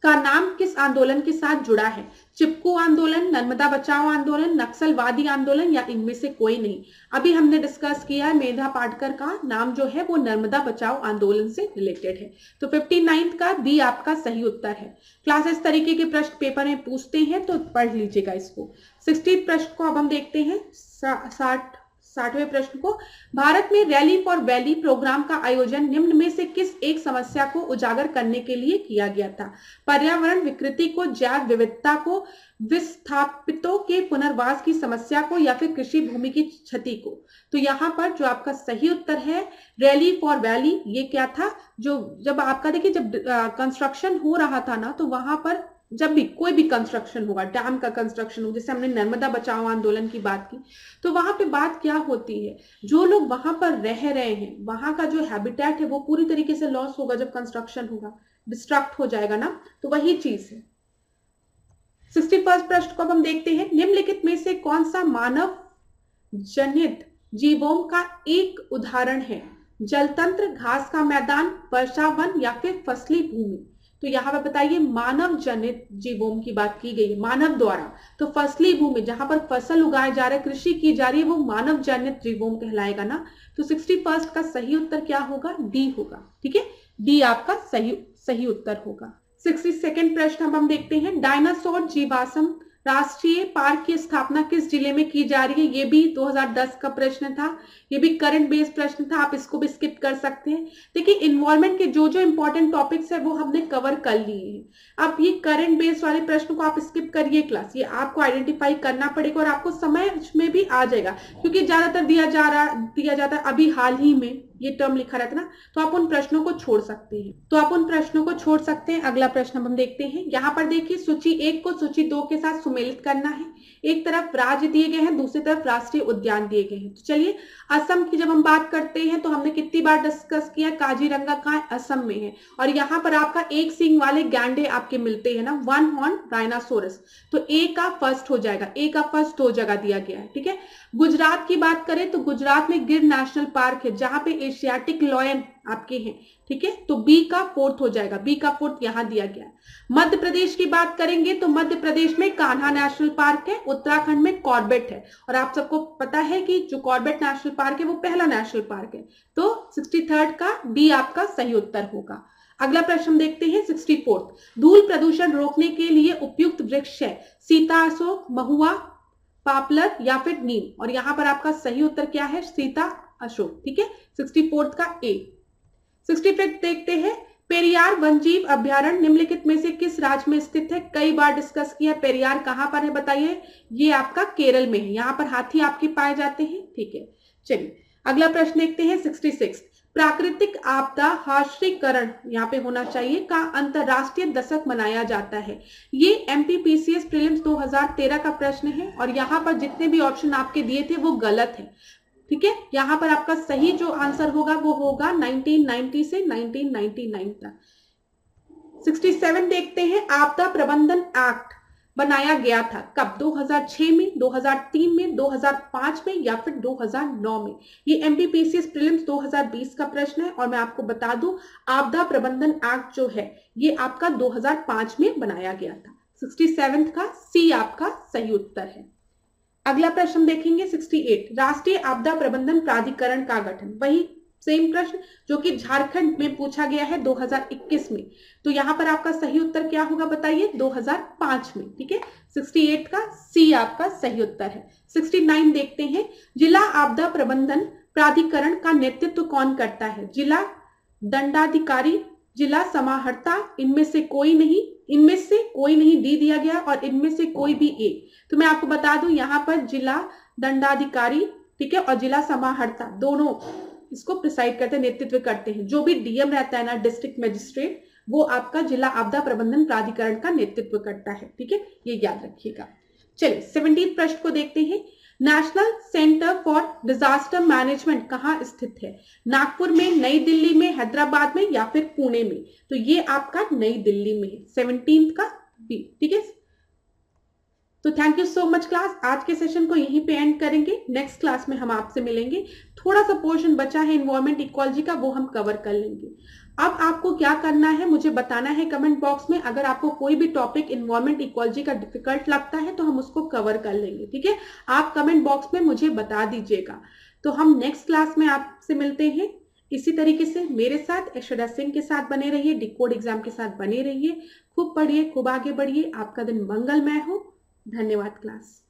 का नाम किस आंदोलन के साथ जुड़ा है? चिपको आंदोलन, नर्मदा बचाओ आंदोलन, नक्सलवादी आंदोलन या इनमें से कोई नहीं? अभी हमने डिस्कस किया है, मेधा पाटकर का नाम जो है वो नर्मदा बचाओ आंदोलन से रिलेटेड है, तो 59 का बी आपका सही उत्तर है। क्लास इस तरीके के प्रश्न पेपर में पूछते हैं तो पढ़ लीजिएगा इसको। 60 प्रश्न को अब हम देखते हैं। 60वें प्रश्न को, भारत में रैली फॉर वैली प्रोग्राम का आयोजन निम्न में से किस एक समस्या को उजागर करने के लिए किया गया था? पर्यावरण विकृति को, जैव विविधता को, विस्थापितों के पुनर्वास की समस्या को या फिर कृषि भूमि की क्षति को? तो यहाँ पर जो आपका सही उत्तर है रैली फॉर वैली, ये क्या था, जो जब आपका देखिए जब कंस्ट्रक्शन हो रहा था ना, तो वहां पर जब भी कोई भी कंस्ट्रक्शन होगा, डैम का कंस्ट्रक्शन हो, जैसे हमने नर्मदा बचाओ आंदोलन की बात की, तो वहां पे बात क्या होती है, जो लोग वहां पर रह रहे हैं वहां का जो हैबिटेट है वो पूरी तरीके से लॉस होगा, जब कंस्ट्रक्शन होगा डिस्ट्रक्ट हो जाएगा ना, तो वही चीज है। 61 प्रश्न को अब हम देखते हैं, निम्नलिखित में से कौन सा मानव जनित जीवों का एक उदाहरण है? जलतंत्र, घास का मैदान, वर्षा वन या फिर फसली भूमि? तो यहाँ पर बताइए, मानव जनित जीवों की बात की गई है, मानव द्वारा, तो फसली भूमि जहां पर फसल उगाए जा रहे, कृषि की जा रही है, वो मानव जनित जीवों कहलाएगा ना। तो 61 का सही उत्तर क्या होगा? डी होगा, ठीक है, डी आपका सही उत्तर होगा। 62 प्रश्न हम देखते हैं, डायनासोर जीवाश्म राष्ट्रीय पार्क की स्थापना किस जिले में की जा रही है? ये भी 2010 का प्रश्न था, ये भी करंट बेस्ड प्रश्न था, आप इसको भी स्किप कर सकते हैं। देखिए इन्वायरमेंट के जो जो इंपॉर्टेंट टॉपिक्स है वो हमने कवर कर लिए हैं। अब ये करंट बेस्ड वाले प्रश्न को आप स्किप करिए क्लास, ये आपको आइडेंटिफाई करना पड़ेगा और आपको समझ में भी आ जाएगा, क्योंकि ज्यादातर दिया जाता है अभी हाल ही में ये टर्म लिखा रहता है ना, तो आप उन प्रश्नों को छोड़ सकते हैं। अगला प्रश्न हम देखते हैं। यहाँ पर देखिए सूची 1 को सूची 2 के साथ सुमेलित करना है। एक तरफ राज्य दिए गए हैं, दूसरी तरफ राष्ट्रीय उद्यान दिए गए हैं। तो चलिए, असम की जब हम बात करते हैं तो हमने कितनी बार डिस्कस किया, काजीरंगा कहाँ है? असम में है। और यहाँ पर आपका एक सींग वाले गैंडे आपके मिलते हैं ना, वन हॉर्न राइनासोरस, तो ए का फर्स्ट हो जाएगा, ए का फर्स्ट 2 जगह दिया गया है, ठीक है। गुजरात की बात करें तो गुजरात में गिर नेशनल पार्क है जहां पे एशियाटिक लॉयन आपके हैं, ठीक है, तो बी का फोर्थ हो जाएगा, बी का फोर्थ यहां दिया गया है। मध्य प्रदेश की बात करेंगे तो मध्य प्रदेश में कान्हा नेशनल पार्क है, उत्तराखंड में कॉर्बेट है, और आप सबको पता है कि जो कॉर्बेट नेशनल पार्क है वो पहला नेशनल पार्क है, तो 63rd का बी आपका सही उत्तर होगा। अगला प्रश्न देखते हैं 64th। धूल प्रदूषण रोकने के लिए उपयुक्त वृक्ष है सीता, अशोक, महुआ, पापलर या फिर नीम, और यहां पर आपका सही उत्तर क्या है, सीता, अशोक, ठीक है, 64th का ए। 65th देखते हैं, पेरियार वन्यजीव अभ्यारण्य निम्नलिखित में से किस राज्य में स्थित है? कई बार डिस्कस किया, पेरियार कहां पर है बताइए? ये आपका केरल में है, यहां पर हाथी आपके पाए जाते हैं, ठीक है। चलिए अगला प्रश्न देखते हैं 66। प्राकृतिक आपदा हाशिरीकरण यहाँ पे होना चाहिए का अंतरराष्ट्रीय दशक मनाया जाता है। ये एमपीपीसीएस प्रीलिम्स 2013 का प्रश्न है, और यहाँ पर जितने भी ऑप्शन आपके दिए थे वो गलत है, ठीक है। यहाँ पर आपका सही जो आंसर होगा वो होगा 1990 से 1999 तक। 67 देखते हैं, आपदा प्रबंधन एक्ट बनाया गया था कब? 2006 में, 2003 में, 2005 में या फिर 2009 में? ये एमपीपीसीएस प्रीलिम्स 2020 का प्रश्न है, और मैं आपको बता दूं आपदा प्रबंधन एक्ट जो है ये आपका 2005 में बनाया गया था। 67 का सी आपका सही उत्तर है। अगला प्रश्न देखेंगे 68। राष्ट्रीय आपदा प्रबंधन प्राधिकरण का गठन, वही सेम प्रश्न जो कि झारखंड में पूछा गया है 2021 में, तो यहां पर आपका सही उत्तर क्या होगा बताइए? 2005 में, ठीक है। 68 का सी आपका सही उत्तर है। 69 देखते हैं, जिला आपदा प्रबंधन प्राधिकरण का नेतृत्व कौन करता है? जिला दंडाधिकारी, जिला समाहर्ता, इनमें से कोई नहीं, इनमें से कोई नहीं डी दिया गया, और इनमें से कोई भी एक। तो मैं आपको बता दूं यहाँ पर जिला दंडाधिकारी, ठीक है, और जिला समाहर्ता दोनों इसको प्रिसाइड करते हैं, नेतृत्व करते हैं। जो भी डीएम रहता है ना, डिस्ट्रिक्ट मजिस्ट्रेट, वो आपका जिला आपदा प्रबंधन प्राधिकरण का नेतृत्व करता है, ठीक है, ये याद रखिएगा। चलिए 17 प्रश्न को देखते हैं। National centre for disaster management कहाँ स्थित है? नागपुर में, नई दिल्ली में, हैदराबाद में या फिर पुणे में? तो ये आपका नई दिल्ली में है, 17 का बी, ठीक है। तो thank you so much class, आज के सेशन को यहीं पे एंड करेंगे। नेक्स्ट क्लास में हम आपसे मिलेंगे। थोड़ा सा पोर्शन बचा है एनवायरमेंट इकोलॉजी का, वो हम कवर कर लेंगे। अब आपको क्या करना है मुझे बताना है कमेंट बॉक्स में। अगर आपको कोई भी टॉपिक एनवायरमेंट इकोलॉजी का डिफिकल्ट लगता है तो हम उसको कवर कर लेंगे, ठीक है। आप कमेंट बॉक्स में मुझे बता दीजिएगा। तो हम नेक्स्ट क्लास में आपसे मिलते हैं। इसी तरीके से मेरे साथ ऐश्वर्या सिंह के साथ बने रहिए, डिकोड एग्जाम के साथ बने रहिए। खूब पढ़िए, खूब आगे बढ़िए। आपका दिन मंगलमय हो। धन्यवाद क्लास।